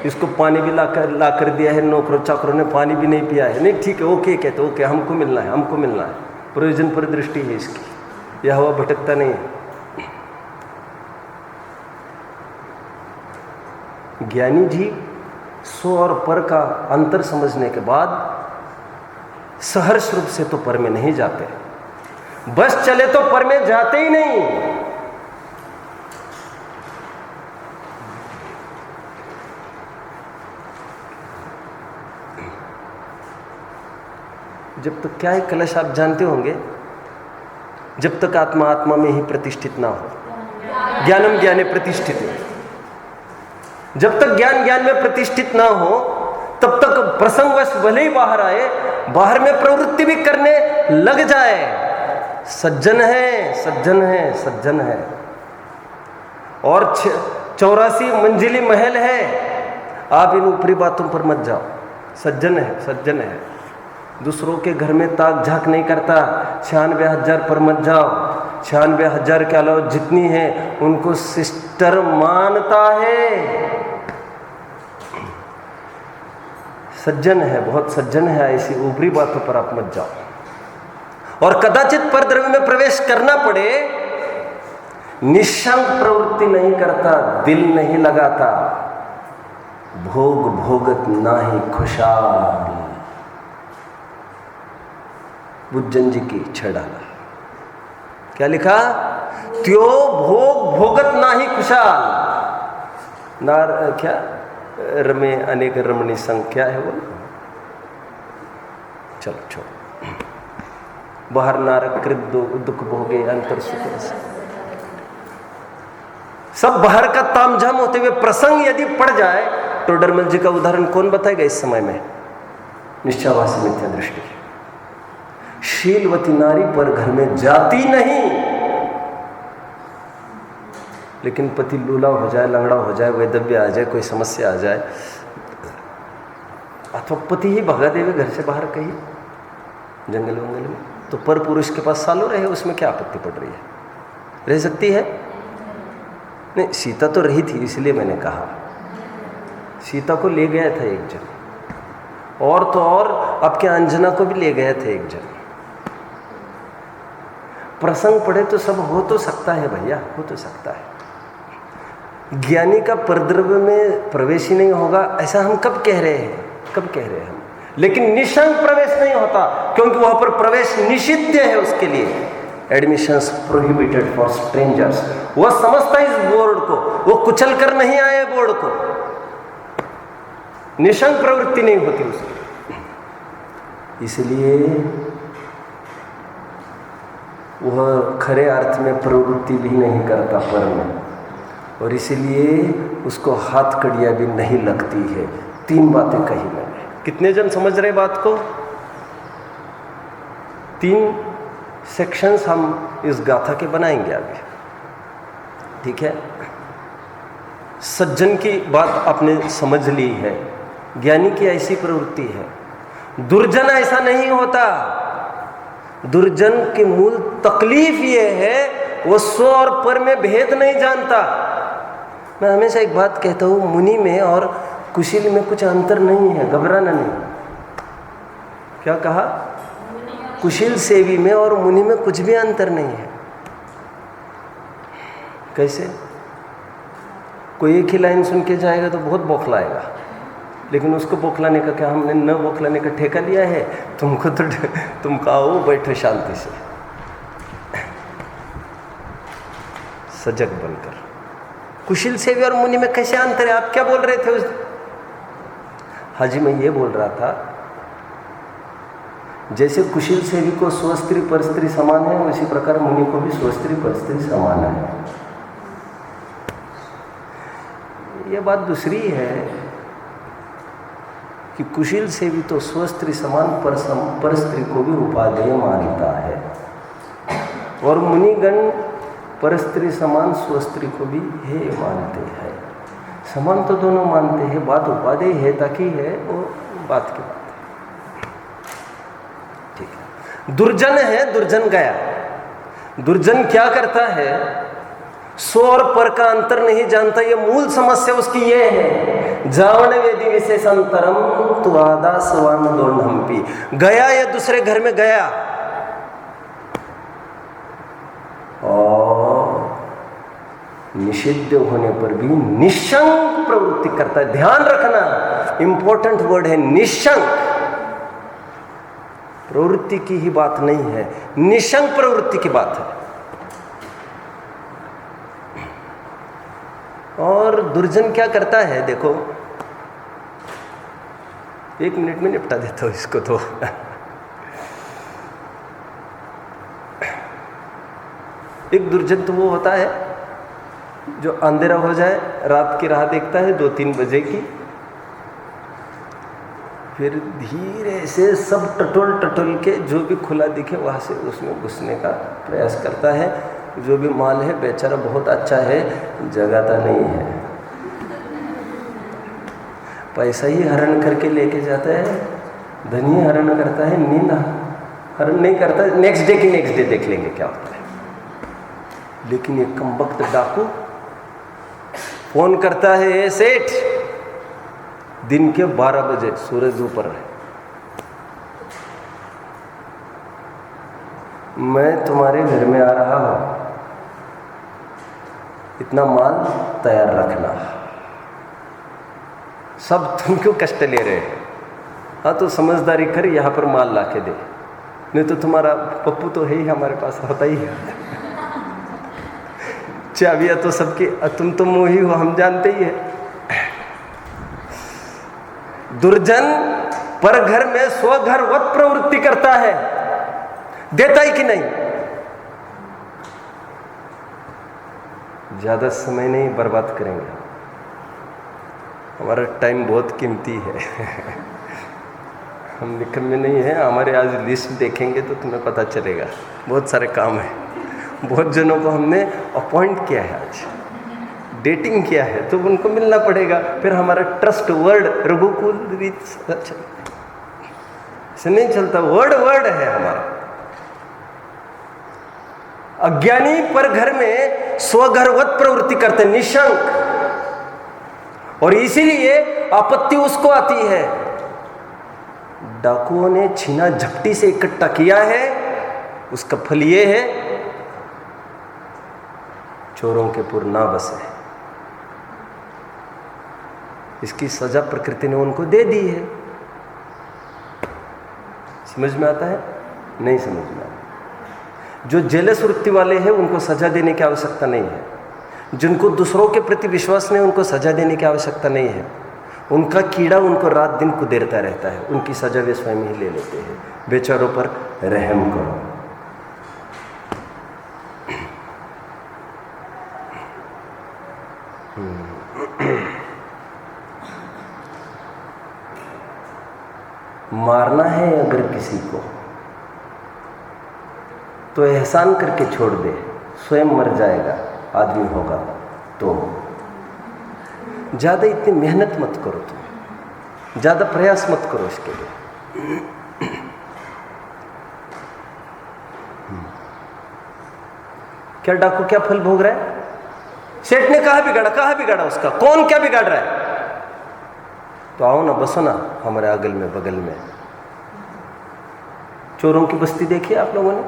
इसको पानी भी ला कर दिया है, नौकरों चाकरों ने पानी भी नहीं पिया है। नहीं ठीक है, ओके कहते, ओके हमको मिलना है, हमको मिलना है। प्रयोजन पर दृष्टि है इसकी, यह हवा भटकता नहीं है। ज्ञानी जी सो और पर का अंतर समझने के बाद सहर्ष रूप से तो पर में नहीं जाते, बस चले तो पर में जाते ही नहीं। जब तक क्या है कलश आप जानते होंगे, जब तक आत्मा आत्मा में ही प्रतिष्ठित ना हो, ज्ञानम ज्ञाने प्रतिष्ठित, जब तक ज्ञान ज्ञान में प्रतिष्ठित ना हो तब तक प्रसंगवश भले ही बाहर आए, बाहर में प्रवृत्ति भी करने लग जाए, सज्जन है, सज्जन है, सज्जन है। और 84 मंजिली महल है, आप इन ऊपरी बातों पर मत जाओ। सज्जन है, सज्जन है। दूसरों के घर में ताक झांक नहीं करता। 96,000 पर मत जाओ। 96,000 के अलावा जितनी है उनको सिस्टर मानता है। सज्जन है, बहुत सज्जन है। ऐसी ऊपरी बातों पर आप मत जाओ। और कदाचित परद्रव्य में प्रवेश करना पड़े निशंक प्रवृत्ति नहीं करता, दिल नहीं लगाता, भोग भोगत नाही खुशाल। बुद्धजन जी की इच्छा डाला, क्या लिखा? त्यो भोग भोगत नाही खुशाल। नार क्या रमे अनेक रमणी संख्या है वो। चलो छोड़, बाहर नारक कृत दुख भोगे अंतर सुख रस। सब बाहर का तामझाम होते हुए प्रसंग यदि पड़ जाए तो डरमल जी का उदाहरण कौन बताएगा इस समय में? निश्चावासी मिथ्या दृष्टि। शीलवती नारी पर घर में जाती नहीं, लेकिन पति लूला हो जाए, लंगड़ा हो जाए, वैधव्य आ जाए, कोई समस्या आ जाए, अथवा पति ही भगा देवे घर से बाहर कहीं जंगल वंगल में, तो पर पुरुष के पास सालों रहे, उसमें क्या आपत्ति पड़ रही है? रह सकती है? नहीं, सीता तो रही थी, इसलिए मैंने कहा। सीता को ले गया था एक जन, और तो और आपके अंजना को भी ले गए थे एक जन। प्रसंग पड़े तो सब हो तो सकता है भैया, हो तो सकता है। ज्ञानी का परद्रव्य में प्रवेश ही नहीं होगा ऐसा हम कब कह रहे हैं? कब कह रहे हैं हम? लेकिन निशंक प्रवेश नहीं होता, क्योंकि वहां पर प्रवेश निषिद्ध है उसके लिए। Admissions prohibited for strangers. वह समझता इस बोर्ड को, वो कुचल कर नहीं आए बोर्ड को। निशंक प्रवृत्ति नहीं होती उसकी, इसलिए वह खरे अर्थ में प्रवृत्ति भी नहीं करता पर में, और इसलिए उसको हाथ कड़िया भी नहीं लगती है। 3 बातें कही मैंने। कितने जन समझ रहे बात को? 3 सेक्शंस हम इस गाथा के बनाएंगे अभी, ठीक है? सज्जन की बात आपने समझ ली है, ज्ञानी की ऐसी प्रवृत्ति है। दुर्जन ऐसा नहीं होता। दुर्जन की मूल तकलीफ ये है, वो स्व और पर में भेद नहीं जानता। मैं हमेशा एक बात कहता हूँ, मुनि में और कुशील में कुछ अंतर नहीं है, घबराना नहीं। क्या कहा? कुशील सेवी में और मुनि में कुछ भी अंतर नहीं है। कैसे? कोई एक ही लाइन सुन के जाएगा तो बहुत बौखलाएगा, लेकिन उसको बौखलाने का क्या, हमने न बौखलाने का ठेका लिया है? तुमको तो तुम कहो बैठो शांति से सजग बनकर। कुशील सेवी और मुनि में कैसे अंतर है? आप क्या बोल रहे थे उस? हाजी मैं ये बोल रहा था, जैसे कुशील सेवी को स्वस्त्री परस्त्री समान है, उसी प्रकार मुनि को भी स्वस्त्री परस्त्री समान है। यह बात दूसरी है कि कुशील सेवी तो स्वस्त्री समान परस्त्री को भी उपादेय मानता है, और मुनिगण परस्त्री समान स्वस्त्री को भी हे मानते हैं। समान तो दोनों मानते हैं, बात उपादेय है ताकि है, वो बात की बात है, ठीक है? दुर्जन है, दुर्जन गया। दुर्जन क्या करता है? स्व और पर का अंतर नहीं जानता। ये मूल समस्या उसकी ये है। जावण वेदी विशेषांतरम तु आदा सवान दोन हम्पी। गया या दूसरे घर में गया, और निषिद्ध होने पर भी निशंक प्रवृत्ति करता है। ध्यान रखना, इंपॉर्टेंट वर्ड है निशंक। प्रवृत्ति की ही बात नहीं है, निशंक प्रवृत्ति की बात है। और दुर्जन क्या करता है? देखो, 1 मिनट में निपटा देता हूं इसको तो। एक दुर्जन तो वो होता है जो अंधेरा हो जाए, रात की राह देखता है 2-3 बजे की, फिर धीरे से सब टटोल के जो भी खुला दिखे वहाँ से उसमें घुसने का प्रयास करता है। जो भी माल है बेचारा बहुत अच्छा है, जगाता नहीं है, पैसा ही हरण करके लेके जाता है, धनी हरण करता है, नींद हरण नहीं करता। नेक्स्ट डे देख लेंगे क्या होता है। लेकिन ये कमबख्त डाकू फोन करता है, ए सेठ, दिन के 12 बजे सूरज ऊपर है, मैं तुम्हारे घर में आ रहा हूं, इतना माल तैयार रखना। सब तुम क्यों कष्ट ले रहे हो? हाँ तो समझदारी कर, यहाँ पर माल ला के दे, नहीं तो तुम्हारा पप्पू तो है ही हमारे पास, होता ही है। चाबियाँ तो सबकी, तुम तो मोही हो, हम जानते ही है। दुर्जन पर घर में स्वघर वत प्रवृत्ति करता है, देता ही कि नहीं? ज्यादा समय नहीं बर्बाद करेंगे, हमारा टाइम बहुत कीमती है। हम निकम्मे नहीं है। हमारे आज लिस्ट देखेंगे तो तुम्हें पता चलेगा, बहुत सारे काम है। बहुत जनों को हमने अपॉइंट किया है, आज डेटिंग किया है, तो उनको मिलना पड़ेगा। फिर हमारा ट्रस्ट वर्ड रघुकुल रीत से नहीं चलता, वर्ड है हमारा। अज्ञानी पर घर में स्वघरवत प्रवृत्ति करते, निशंक, और इसीलिए आपत्ति उसको आती है। डाकुओं ने छीना झपटी से इकट्ठा किया है, उसका फल ये है चोरों के पुर ना बसे। इसकी सजा प्रकृति ने उनको दे दी है। समझ में आता है? नहीं समझ में आता। जो जेलस वृत्ति वाले हैं उनको सजा देने की आवश्यकता नहीं है। जिनको दूसरों के प्रति विश्वास नहीं, उनको सजा देने की आवश्यकता नहीं है। उनका कीड़ा उनको रात दिन कुदेरता रहता है, उनकी सजा वे स्वयं ही ले लेते हैं। बेचारों पर रहम करो। मारना है अगर किसी को तो एहसान करके छोड़ दे, स्वयं मर जाएगा आदमी होगा तो। ज़्यादा इतनी मेहनत मत करो, तुम ज़्यादा प्रयास मत करो इसके लिए। क्या डाकू क्या फल भोग रहा है? सेठ ने कहा बिगाड़ा उसका, कौन क्या बिगाड़ रहा है? तो आओ ना, बसो ना हमारे अगल में बगल में। चोरों की बस्ती देखी आप लोगों ने?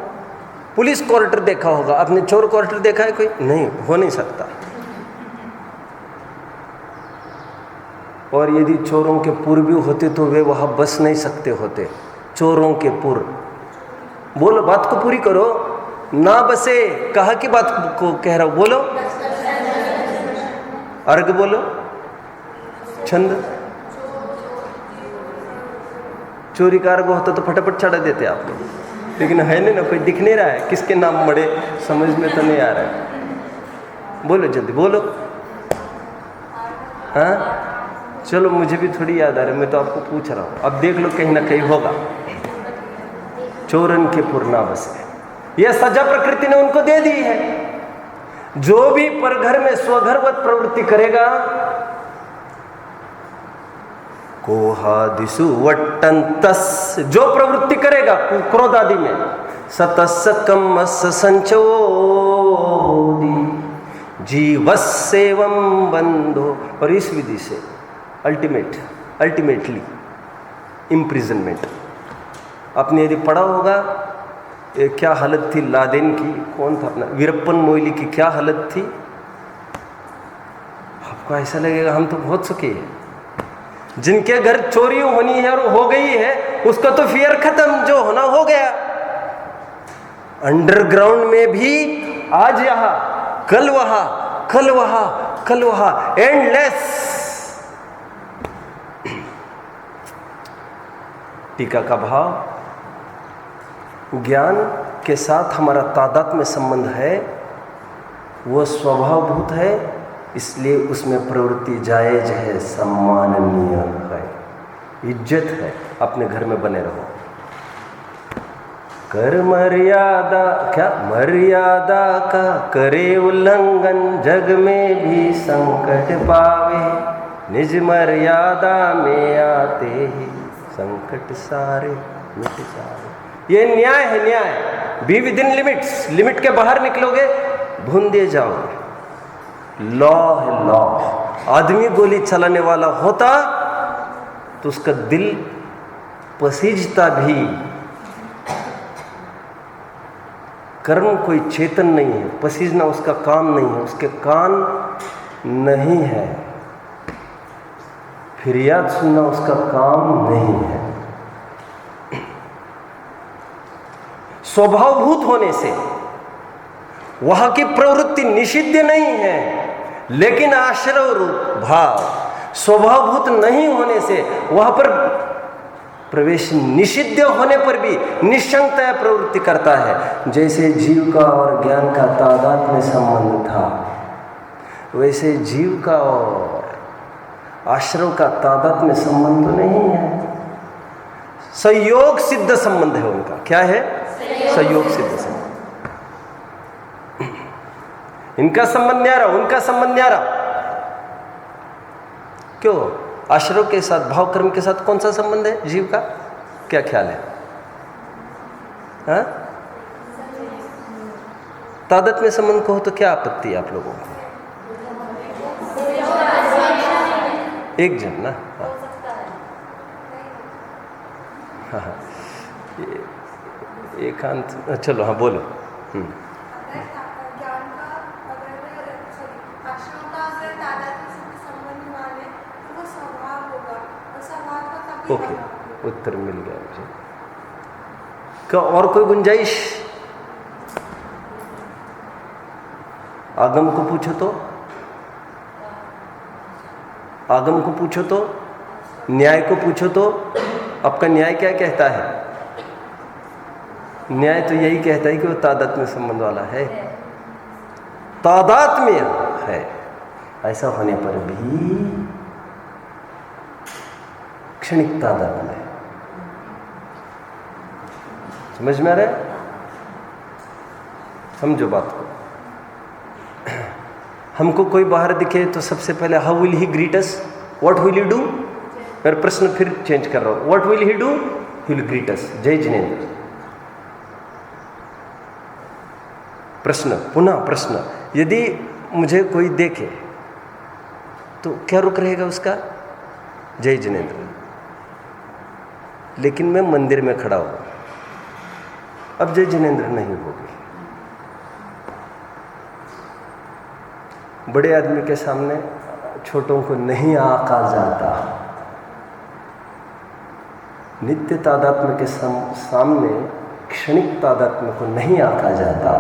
पुलिस क्वार्टर देखा होगा, आपने चोर क्वार्टर देखा है कोई? नहीं, हो नहीं सकता। और यदि चोरों के पुर भी होते तो वे वहां बस नहीं सकते होते। चोरों के पुर, बोलो, बात को पूरी करो। ना बसे, कहा की बात को कह रहा हूं, बोलो। अर्घ बोलो, छंद। चोरी का अर्घ होता तो फटाफट चढ़ा देते आप लोग, लेकिन है नहीं ना, कोई दिख नहीं रहा है, किसके नाम मड़े समझ में तो नहीं आ रहा है। बोलो जल्दी बोलो। हाँ चलो, मुझे भी थोड़ी याद आ रही है, मैं तो आपको पूछ रहा हूँ। अब देख लो, कहीं ना कहीं होगा। चोरन के पुर ना बसे, यह सजा प्रकृति ने उनको दे दी है। जो भी परघर में स्वघरवत प्रवृत्ति करेगा, कोहादिसु वट्टंतस, जो प्रवृत्ति करेगा क्रोध आदि में, सतस कम्मस संचोदी जीवस्सेवम बंधो। और इस विधि से अल्टीमेटली इम्प्रिजनमेंट। आपने यदि पढ़ा होगा क्या हालत थी लादेन की, कौन था अपना, वीरप्पन मोइली की क्या हालत थी, आपको ऐसा लगेगा हम तो बहुत सुखी हैं। जिनके घर चोरी होनी है और हो गई है, उसका तो फियर खत्म, जो होना हो गया। अंडरग्राउंड में भी आज यहां, कल वहां, कल वहां, कल वहां, एंडलेस। टीका का भाव, ज्ञान के साथ हमारा तादाद में संबंध है, वह स्वभावभूत है, इसलिए उसमें प्रवृत्ति जायज है, सम्माननीय है, इज्जत है। अपने घर में बने रहो। कर मर्यादा, क्या मर्यादा का करे उल्लंघन, जग में भी संकट पावे, निज मर्यादा में आते ही संकट सारे मिट जावे। ये न्याय है, न्याय। Be with in limits, limit के बाहर निकलोगे भूंदे जाओगे। लॉ है, लॉ। आदमी गोली चलाने वाला होता तो उसका दिल पसीजता भी, कर्म कोई चेतन नहीं है, पसीजना उसका काम नहीं है, उसके कान नहीं है, फरियाद सुनना उसका काम नहीं है। स्वभावभूत होने से वहां की प्रवृत्ति निषिद्ध नहीं है, लेकिन आश्रय रूप भाव स्वभावभूत नहीं होने से वहां पर प्रवेश निषिद्ध होने पर भी निश्चंतया प्रवृत्ति करता है। जैसे जीव का और ज्ञान का तादाद में संबंध था, वैसे जीव का और आश्रय का तादाद में संबंध तो नहीं है, संयोग सिद्ध संबंध है उनका। क्या है? संयोग सिद्ध संबंध। इनका संबंध न्यारा, उनका संबंध न्यारा। क्यों? आश्रय के साथ, भाव कर्म के साथ कौन सा संबंध है जीव का? क्या ख्याल है? हाँ? तादाद में संबंध को हो तो क्या आपत्ति है आप लोगों को? एक जन ना, हाँ हाँ, एकांत, चलो हाँ बोलो। ओके, उत्तर मिल गया मुझे। क्या और कोई गुंजाइश? आगम को पूछो तो, आगम को पूछो तो, न्याय को पूछो तो, आपका न्याय क्या कहता है? न्याय तो यही कहता है कि वो तादात्म्य संबंध वाला है, तादात्म्य है। ऐसा होने पर भी क्षणिक तादात्म्य है। समझ में आ रहा है? समझो बात को। हमको कोई बाहर दिखे तो सबसे पहले how will he greet us, what will he do? मैं प्रश्न फिर चेंज कर रहा हूं, what will he do? He will greet us. जय जिनेंद्र। प्रश्न, पुनः प्रश्न, यदि मुझे कोई देखे तो क्या रुक रहेगा उसका? जय जिनेंद्र। लेकिन मैं मंदिर में खड़ा हूं, अब जय जिनेंद्र नहीं होगी। बड़े आदमी के सामने छोटों को नहीं आका जाता। नित्य तादात्म्य के सामने क्षणिक तादात्म्य को नहीं आका जाता।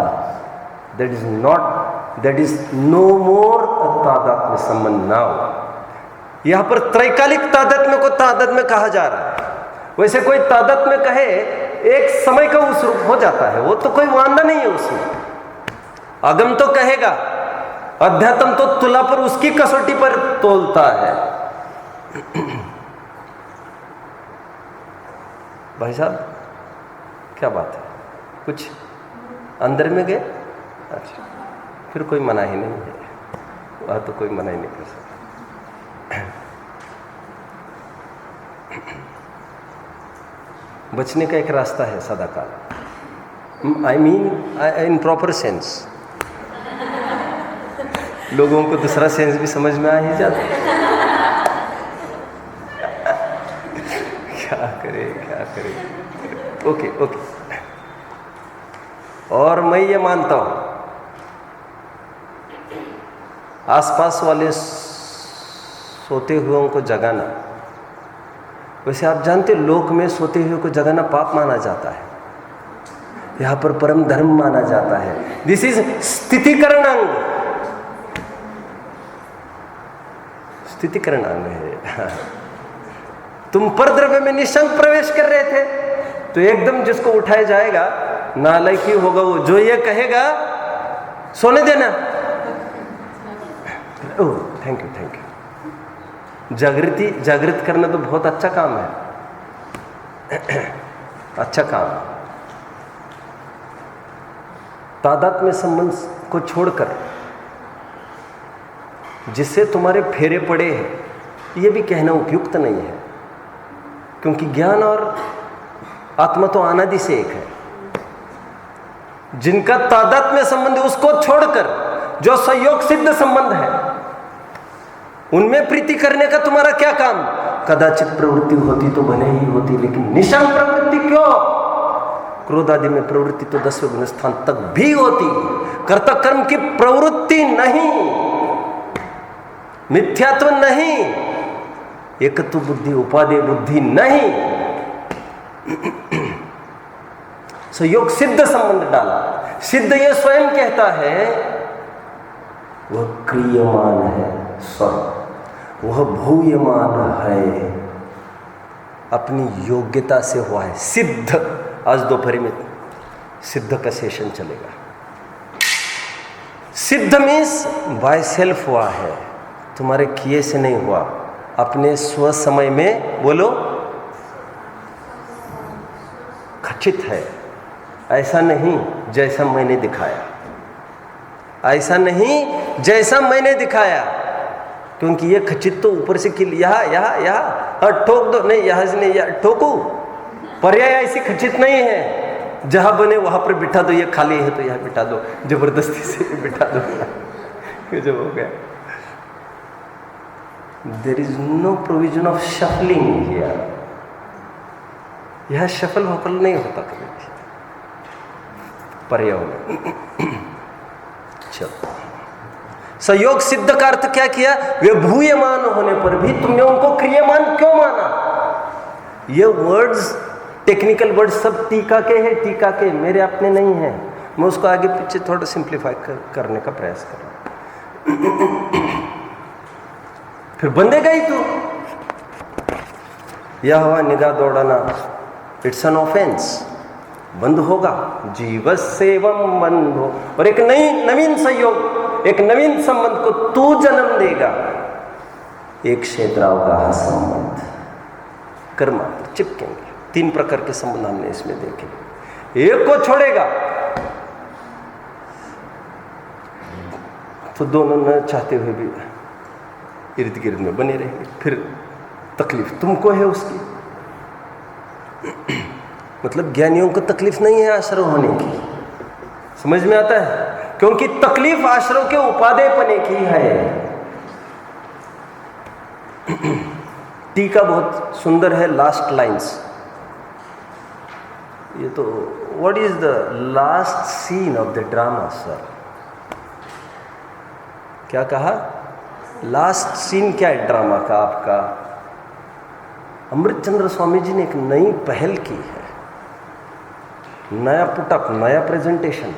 That is not, that is no more तादात्म्य संबंध नाउ। यहां पर त्रैकालिक तादात्म्य को तादात्म्य कहा जा रहा है। वैसे कोई तादात्म्य कहे एक समय का उस रूप हो जाता है, वो तो कोई वांदा नहीं है उसमें। आगम तो कहेगा, अध्यात्म तो तुला पर उसकी कसौटी पर तोलता है। भाई साहब क्या बात है? कुछ अंदर में गए? अच्छा, फिर कोई मना ही नहीं है, वह तो कोई मना ही नहीं कर सकता। बचने का एक रास्ता है सदाकाल, I mean in proper sense. लोगों को दूसरा सेंस भी समझ में आ ही जाता है। क्या करे, क्या करे। Okay okay. और मैं ये मानता हूं आसपास वाले सोते हुओं को जगाना, वैसे आप जानते लोक में सोते हुए को जगाना पाप माना जाता है, यहां पर परम धर्म माना जाता है। दिस इज स्थितिकरण अंग, स्थितिकरण अंग है। तुम परद्रव्य में निशंक प्रवेश कर रहे थे तो एकदम जिसको उठाया जाएगा नालायक ही होगा वो, जो ये कहेगा सोने देना। Oh thank you, thank you. जागृत करना तो बहुत अच्छा काम है, अच्छा काम। तादात्म्य संबंध को छोड़कर जिससे तुम्हारे फेरे पड़े हैं ये भी कहना उपयुक्त नहीं है, क्योंकि ज्ञान और आत्मा तो अनादि से एक है। जिनका तादात्म्य संबंध है उसको छोड़कर जो संयोग सिद्ध संबंध है उनमें प्रीति करने का तुम्हारा क्या काम? कदाचित प्रवृत्ति होती तो भले ही होती, लेकिन निशंक प्रवृत्ति क्यों? क्रोध आदि में प्रवृत्ति तो 10वें गुण स्थान तक भी होती है। कर्ता कर्म की प्रवृत्ति नहीं, मिथ्यात्व नहीं, एकत्व बुद्धि उपादेय बुद्धि नहीं। संयोग सिद्ध संबंध डाला। सिद्ध ये स्वयं कहता है वह क्रियमान है, स्वर वह भूयमान है, अपनी योग्यता से हुआ है। सिद्ध, आज दोपहर में सिद्ध का सेशन चलेगा। सिद्ध मीन्स बाय सेल्फ हुआ है, तुम्हारे किए से नहीं हुआ, अपने स्व समय में बोलो खचित है। ऐसा नहीं जैसा मैंने दिखाया, ऐसा नहीं जैसा मैंने दिखाया, क्योंकि ये खचित तो ऊपर से किल यहाँ ठोक दो, नहीं यहाँ से नहीं, यहाँ ठोकू। पर्याय ऐसी खचित नहीं है जहां बने वहां पर बिठा दो, ये खाली है तो यहाँ बिठा दो, जबरदस्ती से बिठा दो, ये जो हो गया। There is no provision of shuffling here. यह शफल वफल नहीं होता कभी भी पर्यावरण। चलो, संयोग सिद्ध का अर्थ क्या किया? वे भूयमान होने पर भी तुमने उनको क्रियमान क्यों माना? ये वर्ड्स, टेक्निकल वर्ड्स सब टीका के हैं, टीका के, मेरे अपने नहीं हैं। मैं उसको आगे पीछे थोड़ा सिंप्लीफाई करने का प्रयास कर रहा हूं। फिर बंदेगा ही तू। यह हुआ निगाह दौड़ाना, इट्स एन ऑफेंस, बंद होगा। जीवस्सेवम बंधो, और एक नवीन संयोग, एक नवीन संबंध को तू जन्म देगा। एक क्षेत्रावगाह संबंध, कर्म चिपकेंगे। 3 प्रकार के संबंध हमने इसमें देखे। एक को छोड़ेगा तो दोनों न चाहते हुए भी इर्द गिर्द में बने रहेंगे। फिर तकलीफ तुमको है उसकी। मतलब ज्ञानियों को तकलीफ नहीं है आश्रय होने की, समझ में आता है? क्योंकि तकलीफ आश्रय के उपादेय पने की है। टीका बहुत सुंदर है, लास्ट लाइंस। ये तो what is the last scene of the drama sir? क्या कहा? लास्ट सीन क्या है ड्रामा का आपका? अमृतचंद्र स्वामी जी ने एक नई पहल की है, नया पुटअप, नया प्रेजेंटेशन।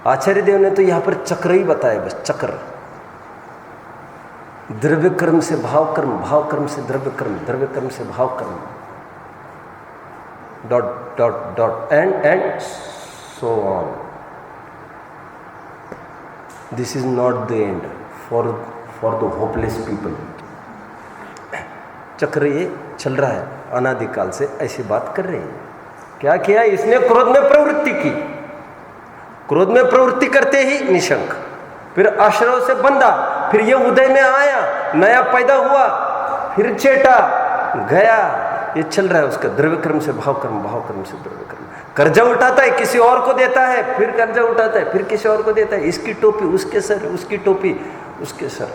आचार्य देव ने तो यहां पर चक्र ही बताया, बस चक्र। द्रव्य कर्म से भाव कर्म, भाव कर्म से द्रव्य कर्म, द्रव्य कर्म से भाव कर्म, dot dot dot and so on. This is not the end for the hopeless people. चक्र ये चल रहा है, अनादिकाल से ऐसी बात कर रही है। क्या किया इसने? क्रोध में प्रवृत्ति की। क्रोध में प्रवृत्ति करते ही निशंक, फिर आश्रय से बंधा, फिर ये उदय में आया, नया पैदा हुआ, फिर चेटा गया। ये चल रहा है उसका, द्रव्य कर्म से भाव कर्म, भाव कर्म से द्रव्य कर्म। कर्जा उठाता है, किसी और को देता है, फिर कर्जा उठाता है, फिर किसी और को देता है। इसकी टोपी उसके सर, उसकी टोपी उसके सर।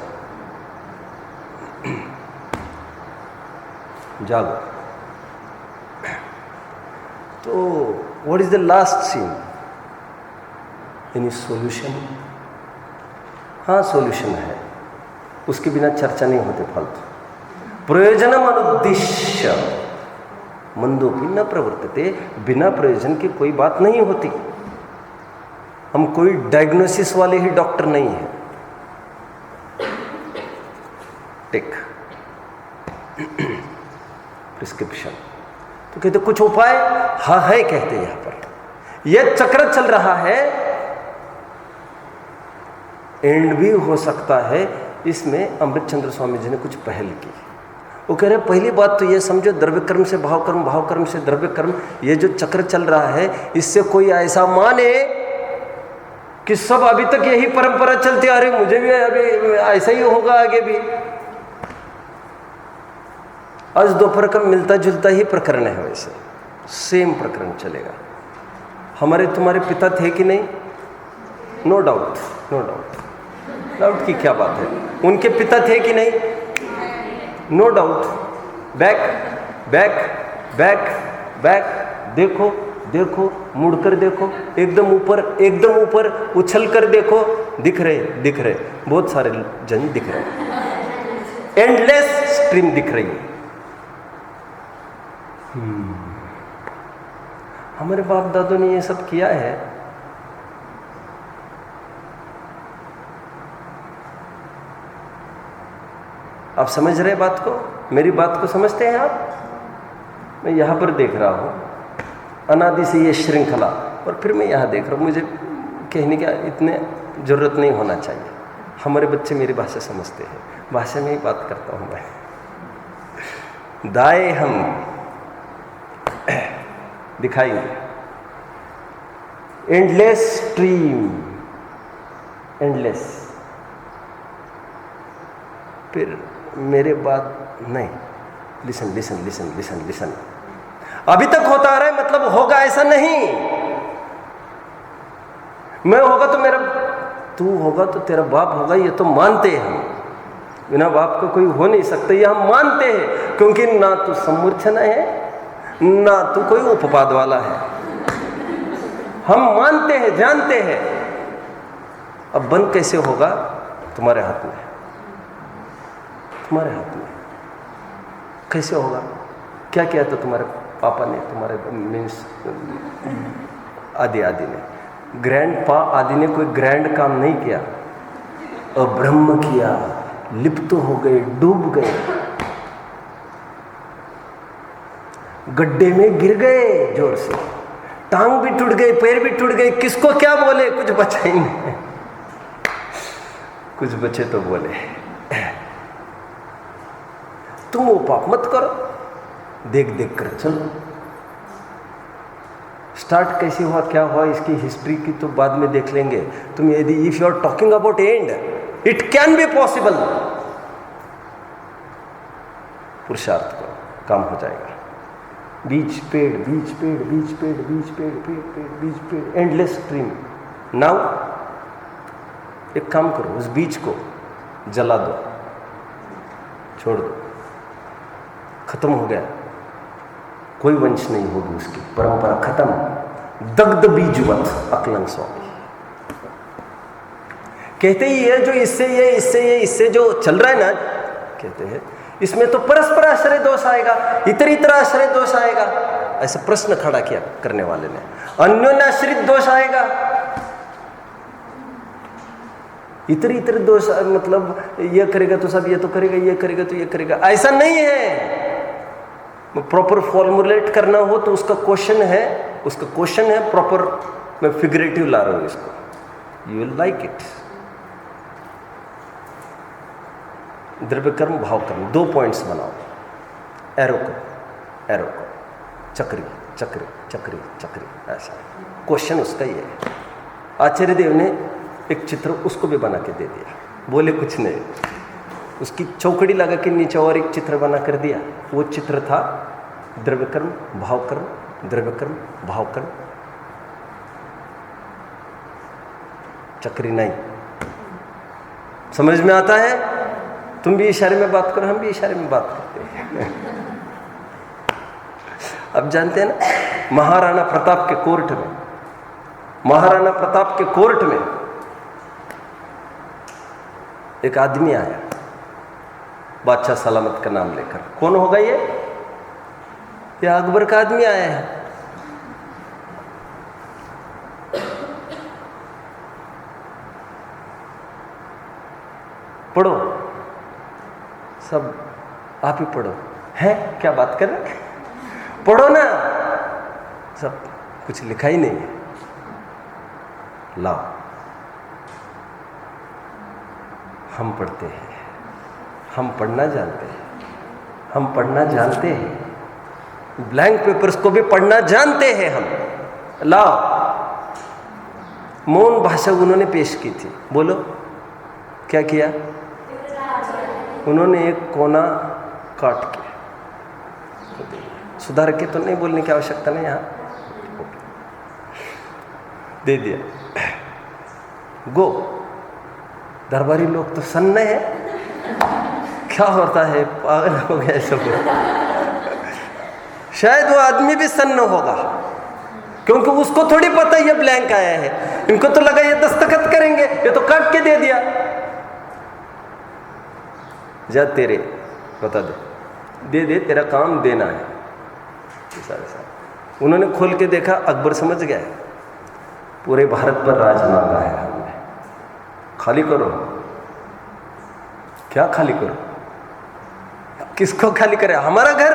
जागो। तो what is the last scene? Any solution? हाँ, सॉल्यूशन है, उसके बिना चर्चा नहीं होते फालतू। प्रयोजनम अनुद्दिश्य मंदोपि न प्रवर्तते। बिना प्रयोजन की कोई बात नहीं होती। हम कोई डायग्नोसिस वाले ही डॉक्टर नहीं हैं। टेक प्रिस्क्रिप्शन तो कहते कुछ उपाय? हाँ है, कहते यहां पर यह चक्र चल रहा है, एंड भी हो सकता है। इसमें अमृतचंद्र स्वामी जी ने कुछ पहल की। वो कह रहे पहली बात तो ये समझो, द्रव्य कर्म से भाव कर्म, भाव कर्म से द्रव्य कर्म, ये जो चक्र चल रहा है, इससे कोई ऐसा माने कि सब अभी तक यही परंपरा चलती आ रही, मुझे भी अभी ऐसा ही होगा आगे भी। आज दोपहर का मिलता जुलता ही प्रकरण है, वैसे सेम प्रकरण चलेगा। हमारे तुम्हारे पिता थे कि नहीं? No doubt, no doubt. Doubt की क्या बात है? उनके पिता थे कि नहीं? No doubt. Back back back back, देखो देखो, मुड़कर देखो, एकदम ऊपर उछल कर देखो, दिख रहे, बहुत सारे जन दिख रहे, एंडलेस स्ट्रीम दिख रही है। हमारे बाप दादों ने ये सब किया है। आप समझ रहे बात को? मेरी बात को समझते हैं आप? मैं यहाँ पर देख रहा हूँ अनादि से ये श्रृंखला, और फिर मैं यहाँ देख रहा हूँ। मुझे कहने का इतने ज़रूरत नहीं होना चाहिए। हमारे बच्चे मेरी भाषा समझते हैं, भाषा में ही बात करता हूँ मैं। दाएं हम दिखाएंगे, एंडलेस स्ट्रीम, एंडलेस। फिर मेरे बात नहीं, लिसन। अभी तक होता आ रहा है, मतलब होगा ऐसा नहीं। मैं होगा तो मेरा, तू होगा तो तेरा बाप होगा, ये तो मानते हैं हम। बिना बाप का कोई हो नहीं सकता, ये हम मानते हैं, क्योंकि ना तो समूर्छना है, ना तो कोई उपपाद वाला है। हम मानते हैं, जानते हैं। अब बंद कैसे होगा? तुम्हारे हाथ में, तुम्हारे हाथ में। कैसे होगा? क्या किया था तुम्हारे पापा ने, तुम्हारे मीन्स आदि ने, ग्रैंड पा आदि ने कोई ग्रैंड काम नहीं किया, और ब्रह्म किया, लिप्त हो गए, डूब गए, गड्ढे में गिर गए जोर से, टांग भी टूट गई, पैर भी टूट गए। किसको क्या बोले? कुछ बचा ही नहीं। कुछ बचे तो बोले तुम वो पाप मत करो, देख कर चलो। स्टार्ट कैसे हुआ, क्या हुआ, इसकी हिस्ट्री की तो बाद में देख लेंगे। तुम यदि if you are talking about end, it can be possible. पुरुषार्थ करो, काम हो जाएगा। बीच पेड़, एंडलेस स्ट्रीम। नाउ एक काम करो, उस बीच को जला दो, छोड़ दो, खत्म हो गया, कोई वंश नहीं होगी उसकी, परंपरा खत्म। दग्ध बीजवत अकलन स्वामी कहते ही है, जो इससे जो चल रहा है ना, कहते हैं इसमें तो परस्पर आश्रय दोष आएगा, इतर आश्रय दोष आएगा। ऐसा प्रश्न खड़ा किया करने वाले ने, अन्योन्याश्रित दोष आएगा। इतर दोष मतलब ये करेगा तो सब ये तो करेगा, ये करेगा तो ये करेगा, ऐसा नहीं है। प्रॉपर फॉर्मुलेट करना हो तो उसका क्वेश्चन है प्रॉपर। मैं फिगरेटिव ला रहा हूं इसको, यू विल लाइक इट। द्रव्य कर्म, भाव कर्म, 2 पॉइंट्स बनाओ, एरो को, चक्री, ऐसा क्वेश्चन उसका ही है। आचार्य देव ने एक चित्र उसको भी बना के दे दिया, बोले कुछ नहीं, उसकी चौकड़ी लगा के नीचे और एक चित्र बना कर दिया। वो चित्र था द्रव्य कर्म, भाव कर्म, द्रव्य कर्म, भाव कर्म, चक्री नहीं। समझ में आता है? तुम भी इशारे में बात करो, हम भी इशारे में बात करते हैं। अब जानते हैं ना, महाराणा प्रताप के कोर्ट में एक आदमी आया, बादशाह सलामत का नाम लेकर। कौन होगा ये अकबर का आदमी आया है। पढ़ो, सब आप ही पढ़ो। है क्या बात कर रहे? पढ़ो ना, सब कुछ लिखा ही नहीं है। लाओ, हम पढ़ते हैं, हम पढ़ना जानते हैं, ब्लैंक पेपर्स को भी पढ़ना जानते हैं हम। लाओ, मौन भाषा उन्होंने पेश की थी। बोलो क्या किया? उन्होंने एक कोना काट के सुधार के, तो नहीं बोलने की आवश्यकता नहीं, यहाँ दे दिया। गो, दरबारी लोग तो सन्ने हैं, क्या होता है, पागल हो गया सब। शायद वो आदमी भी सन्न होगा, क्योंकि उसको थोड़ी पता ये ब्लैंक आया है, इनको तो लगा ये दस्तखत करेंगे, ये तो काट के दे दिया। जा तेरे बता दे दे, तेरा काम देना है। उन्होंने खोल के देखा, अकबर समझ गया पूरे भारत पर राज मांगा है हमने, खाली करो। क्या खाली करो? किसको खाली करे? हमारा घर।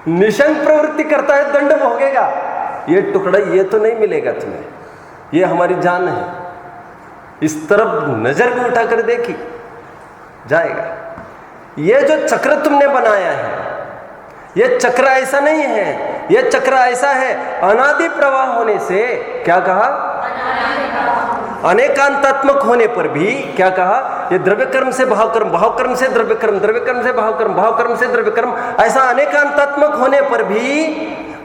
निशंक प्रवृत्ति करता है, दंड भोगेगा। ये टुकड़ा ये तो नहीं मिलेगा तुम्हें, ये हमारी जान है। इस तरफ नजर भी उठाकर देखी, जाएगा। ये जो चक्र तुमने बनाया है, ये चक्र ऐसा नहीं है, ये चक्र ऐसा है अनादि प्रवाह होने से, क्या कहा? अनेकांतात्मक होने पर भी क्या कहा? ये द्रव्य कर्म से भाव कर्म, भाव कर्म से द्रव्य कर्म, द्रव्य कर्म से भाव कर्म, भाव कर्म से द्रव्य कर्म, ऐसा अनेकांतात्मक होने पर भी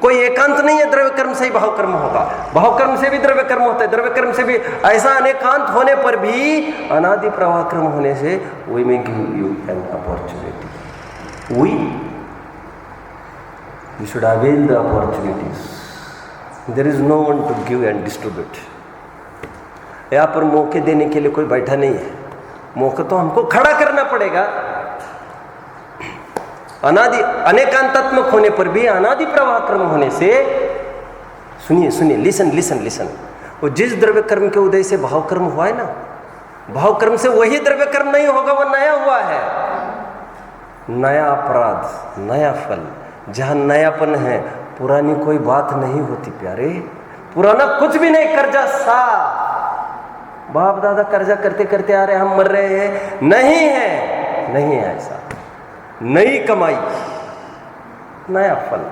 कोई एकांत नहीं है। द्रव्य कर्म से ही भाव कर्म होगा, भाव कर्म से भी द्रव्य कर्म होता है, द्रव्य कर्म से भी, ऐसा अनेकांत होने पर भी अनादि प्रवाह कर्म होने से we may give you an opportunity. We You should avail the opportunities. There is no one to give and distribute. यहाँ पर मौके देने के लिए कोई बैठा नहीं है, मौका तो हमको खड़ा करना पड़ेगा। अनादि अनेकांतात्मक होने पर भी अनादि प्रवाह कर्म होने से, सुनिए सुनिए, लिसन लिसन लिसन, वो जिस द्रव्य कर्म के उदय से भाव कर्म हुआ है ना, भाव कर्म से वही द्रव्य कर्म नहीं होगा, वो नया हुआ है। नया अपराध, नया फल। जहां नयापन है, पुरानी कोई बात नहीं होती प्यारे। पुराना कुछ भी नहीं, कर्जा सा, बाप दादा कर्जा करते करते आ रहे, हम मर रहे हैं, नहीं है, नहीं है ऐसा। नई कमाई, नया फल।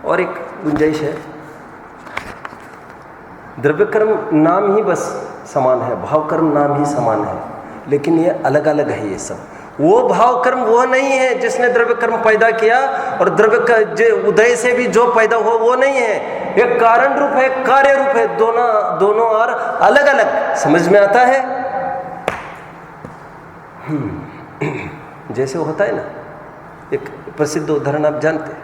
और एक गुंजाइश है, द्रव्य कर्म नाम ही बस समान है, भाव कर्म नाम ही समान है, लेकिन ये अलग अलग है। ये सब वो भाव कर्म वो नहीं है जिसने द्रव्य कर्म पैदा किया, और द्रव्य उदय से भी जो पैदा हो वो नहीं है। एक कारण रूप है, कार्य रूप है, दोनों और अलग अलग। समझ में आता है? जैसे होता है ना, एक प्रसिद्ध उदाहरण आप जानते हैं,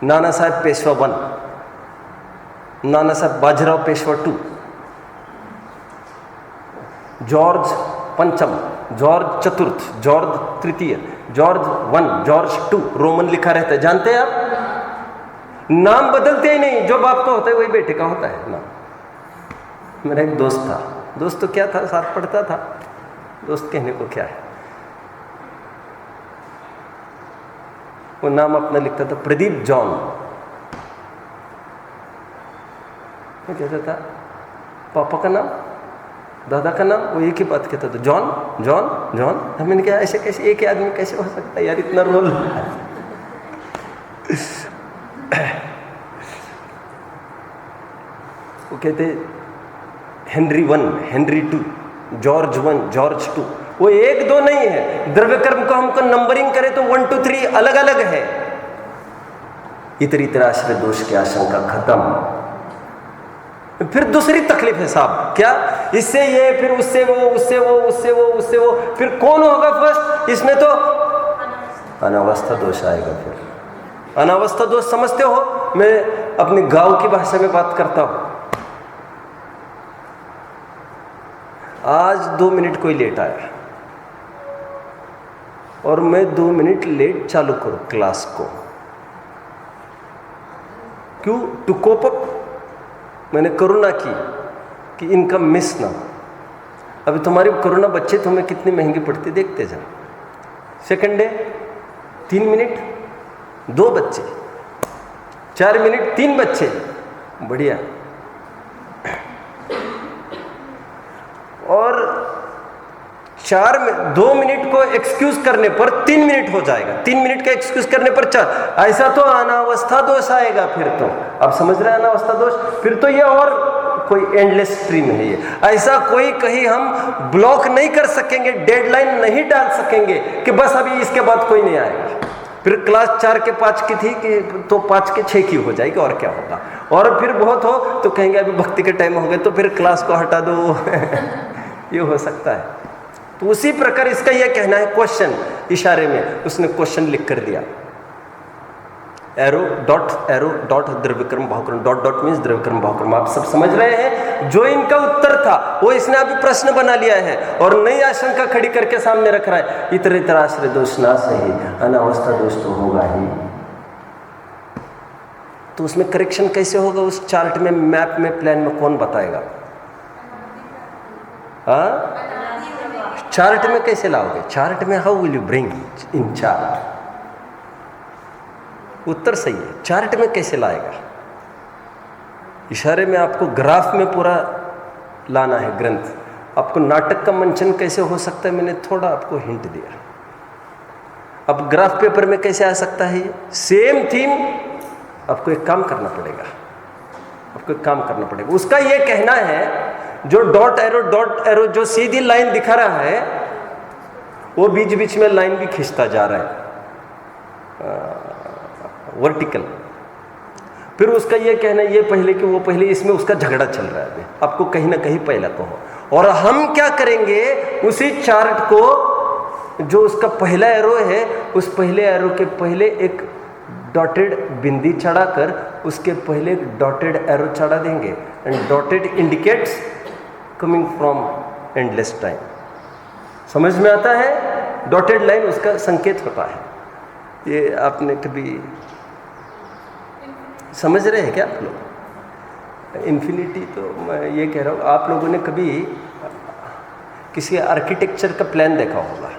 नाना साहब पेशवा 1, नाना साहब बाजीराव पेशवा 2, जॉर्ज पंचम, जॉर्ज चतुर्थ, जॉर्ज तृतीय, जॉर्ज 1, जॉर्ज 2, रोमन लिखा रहता है। जानते हैं आप? नाम बदलते ही नहीं, जो बाप का होता है वही बेटे का होता है नाम। मेरा एक दोस्त था, दोस्त तो क्या था, साथ पढ़ता था, दोस्त कहने को क्या है, वो नाम अपना लिखता था प्रदीप जॉन। वो कहता था पापा का नाम, दादा का नाम, वो एक ही बात कहता था, जॉन जॉन जॉन। हमने कहा ऐसे कैसे, एक ही आदमी कैसे हो सकता है यार, इतना रोल। वो कहते हेनरी 1, हेनरी 2, जॉर्ज 1, जॉर्ज 2। वो 1 2 नहीं है। द्रव्य कर्म को हमको नंबरिंग करें तो 1 2 3 अलग अलग है। इतरी तरह आश्रय दोष की आशंका खत्म। फिर दूसरी तकलीफ है साहब, क्या? इससे ये, फिर उससे वो, उससे वो, उससे वो, उससे वो, फिर कौन होगा फर्स्ट? इसमें तो अनावस्था दोष आएगा। फिर अनावस्था दोष समझते हो? मैं अपने गांव की भाषा में बात करता हूं। आज 2 मिनट कोई लेट आया और मैं 2 मिनट लेट चालू करूं क्लास को, क्यों? To cope up. मैंने करुणा की कि इनका मिस ना। अभी तुम्हारी करुणा बच्चे तुम्हें कितनी महंगी पड़ती देखते जाओ। सेकंड डे 3 मिनट 2 बच्चे, 4 मिनट 3 बच्चे, बढ़िया। और 2 मिनट को एक्सक्यूज करने पर 3 मिनट हो जाएगा, 3 मिनट का एक्सक्यूज करने पर 4। ऐसा तो अनावस्था दोष आएगा। फिर तो आप समझ रहे हैं अनावस्था दोष? फिर तो ये और कोई एंडलेस स्ट्रीम है ये। ऐसा कोई कहीं हम ब्लॉक नहीं कर सकेंगे, डेडलाइन नहीं डाल सकेंगे कि बस अभी इसके बाद कोई नहीं आएगा। फिर क्लास 4 के 5 की थी कि तो 5 के 6 की हो जाएगी, और क्या होगा। और फिर बहुत हो तो कहेंगे अभी भक्ति के टाइम हो गए तो फिर क्लास को हटा दो। ये हो सकता है। तो उसी प्रकार इसका यह कहना है क्वेश्चन, इशारे में उसने क्वेश्चन लिख कर दिया, एरो डॉट द्रव्यक्रम भावक्रम, डॉट डॉट मीन्स द्रव्यक्रम भावक्रम। आप सब समझ रहे हैं? जो इनका उत्तर था वो इसने अभी प्रश्न बना लिया है और नई आशंका खड़ी करके सामने रख रहा है, इतर इतर आश्रय दोष ना सही, अनावस्था दोष तो होगा ही। तो उसमें करेक्शन कैसे होगा? उस चार्ट में, मैप में, प्लान में कौन बताएगा? चार्ट में कैसे लाओगे? चार्ट में how will you bring in chart? उत्तर सही है, चार्ट में कैसे लाएगा? इशारे में आपको ग्राफ में पूरा लाना है ग्रंथ। आपको नाटक का मंचन कैसे हो सकता है, मैंने थोड़ा आपको हिंट दिया। अब ग्राफ पेपर में कैसे आ सकता है? सेम थीम, आपको एक काम करना पड़ेगा, आपको एक काम करना पड़ेगा। उसका ये कहना है जो डॉट एरो जो सीधी लाइन दिखा रहा है वो बीच बीच में लाइन भी खींचता जा रहा है, वर्टिकल। फिर उसका ये कहना ये पहले कि वो पहले, इसमें उसका झगड़ा चल रहा है। आपको कहीं ना कहीं पहला कहो। और हम क्या करेंगे, उसी चार्ट को जो उसका पहला एरो है, उस पहले एरो के पहले एक डॉटेड बिंदी चढ़ाकर उसके पहले डॉटेड एरो चढ़ा देंगे। And dotted indicates coming from endless time. समझ में आता है? डॉटेड लाइन उसका संकेत होता है। ये आपने कभी समझ रहे हैं क्या आप लोग? इन्फिनिटी तो मैं ये कह रहा हूँ, आप लोगों ने कभी किसी आर्किटेक्चर का प्लान देखा होगा,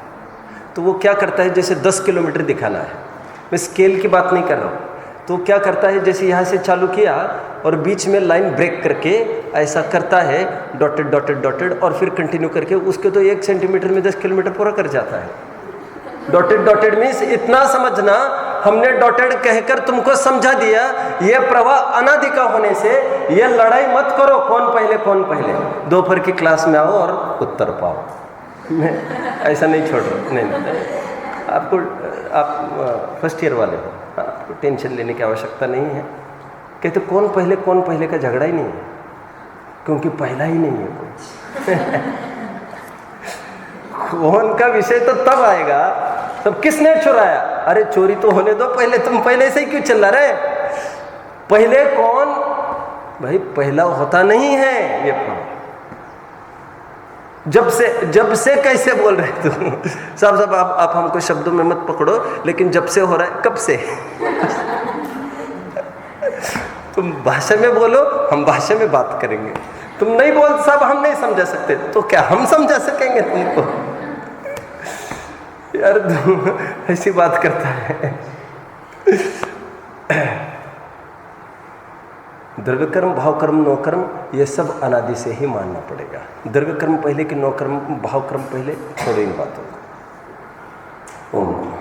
तो वो क्या करता है, जैसे 10 किलोमीटर दिखाना है, मैं स्केल की बात नहीं कर रहा हूँ, तो क्या करता है, जैसे यहाँ से चालू किया और बीच में लाइन ब्रेक करके ऐसा करता है, डॉटेड डॉटेड डॉटेड, और फिर कंटिन्यू करके उसके तो 1 सेंटीमीटर में 10 किलोमीटर पूरा कर जाता है। डॉटेड डॉटेड मीन्स इतना समझना, हमने डॉटेड कहकर तुमको समझा दिया, ये प्रवाह अनादि का होने से ये लड़ाई मत करो कौन पहले कौन पहले। दोपहर की क्लास में आओ और उत्तर पाओ। मैं ऐसा नहीं छोड़ रहा, नहीं, आपको, आप फर्स्ट ईयर वाले हो, आपको टेंशन लेने की आवश्यकता नहीं है। कहते कौन पहले का झगड़ा ही नहीं है, क्योंकि पहला ही नहीं है कोई। कौन का विषय तो तब आएगा, तब किसने चुराया, अरे चोरी तो होने दो पहले, तुम पहले से ही क्यों चिल्ला रहे? पहले कौन? भाई पहला होता नहीं है ये। जब से कैसे बोल रहे तुम? साहब आप हमको शब्दों में मत पकड़ो, लेकिन जब से हो रहा है, कब से? तुम भाषा में बोलो, हम भाषा में बात करेंगे। तुम नहीं बोल साहब, हम नहीं समझा सकते, तो क्या हम समझा सकेंगे तुमको? यार तुम ऐसी बात करता है। द्रव्यकर्म, भावकर्म, नौकर्म, ये सब अनादि से ही मानना पड़ेगा। द्रव्यकर्म पहले कि नौकर्म, भावकर्म पहले, छोड़ो इन बातों को। ओम।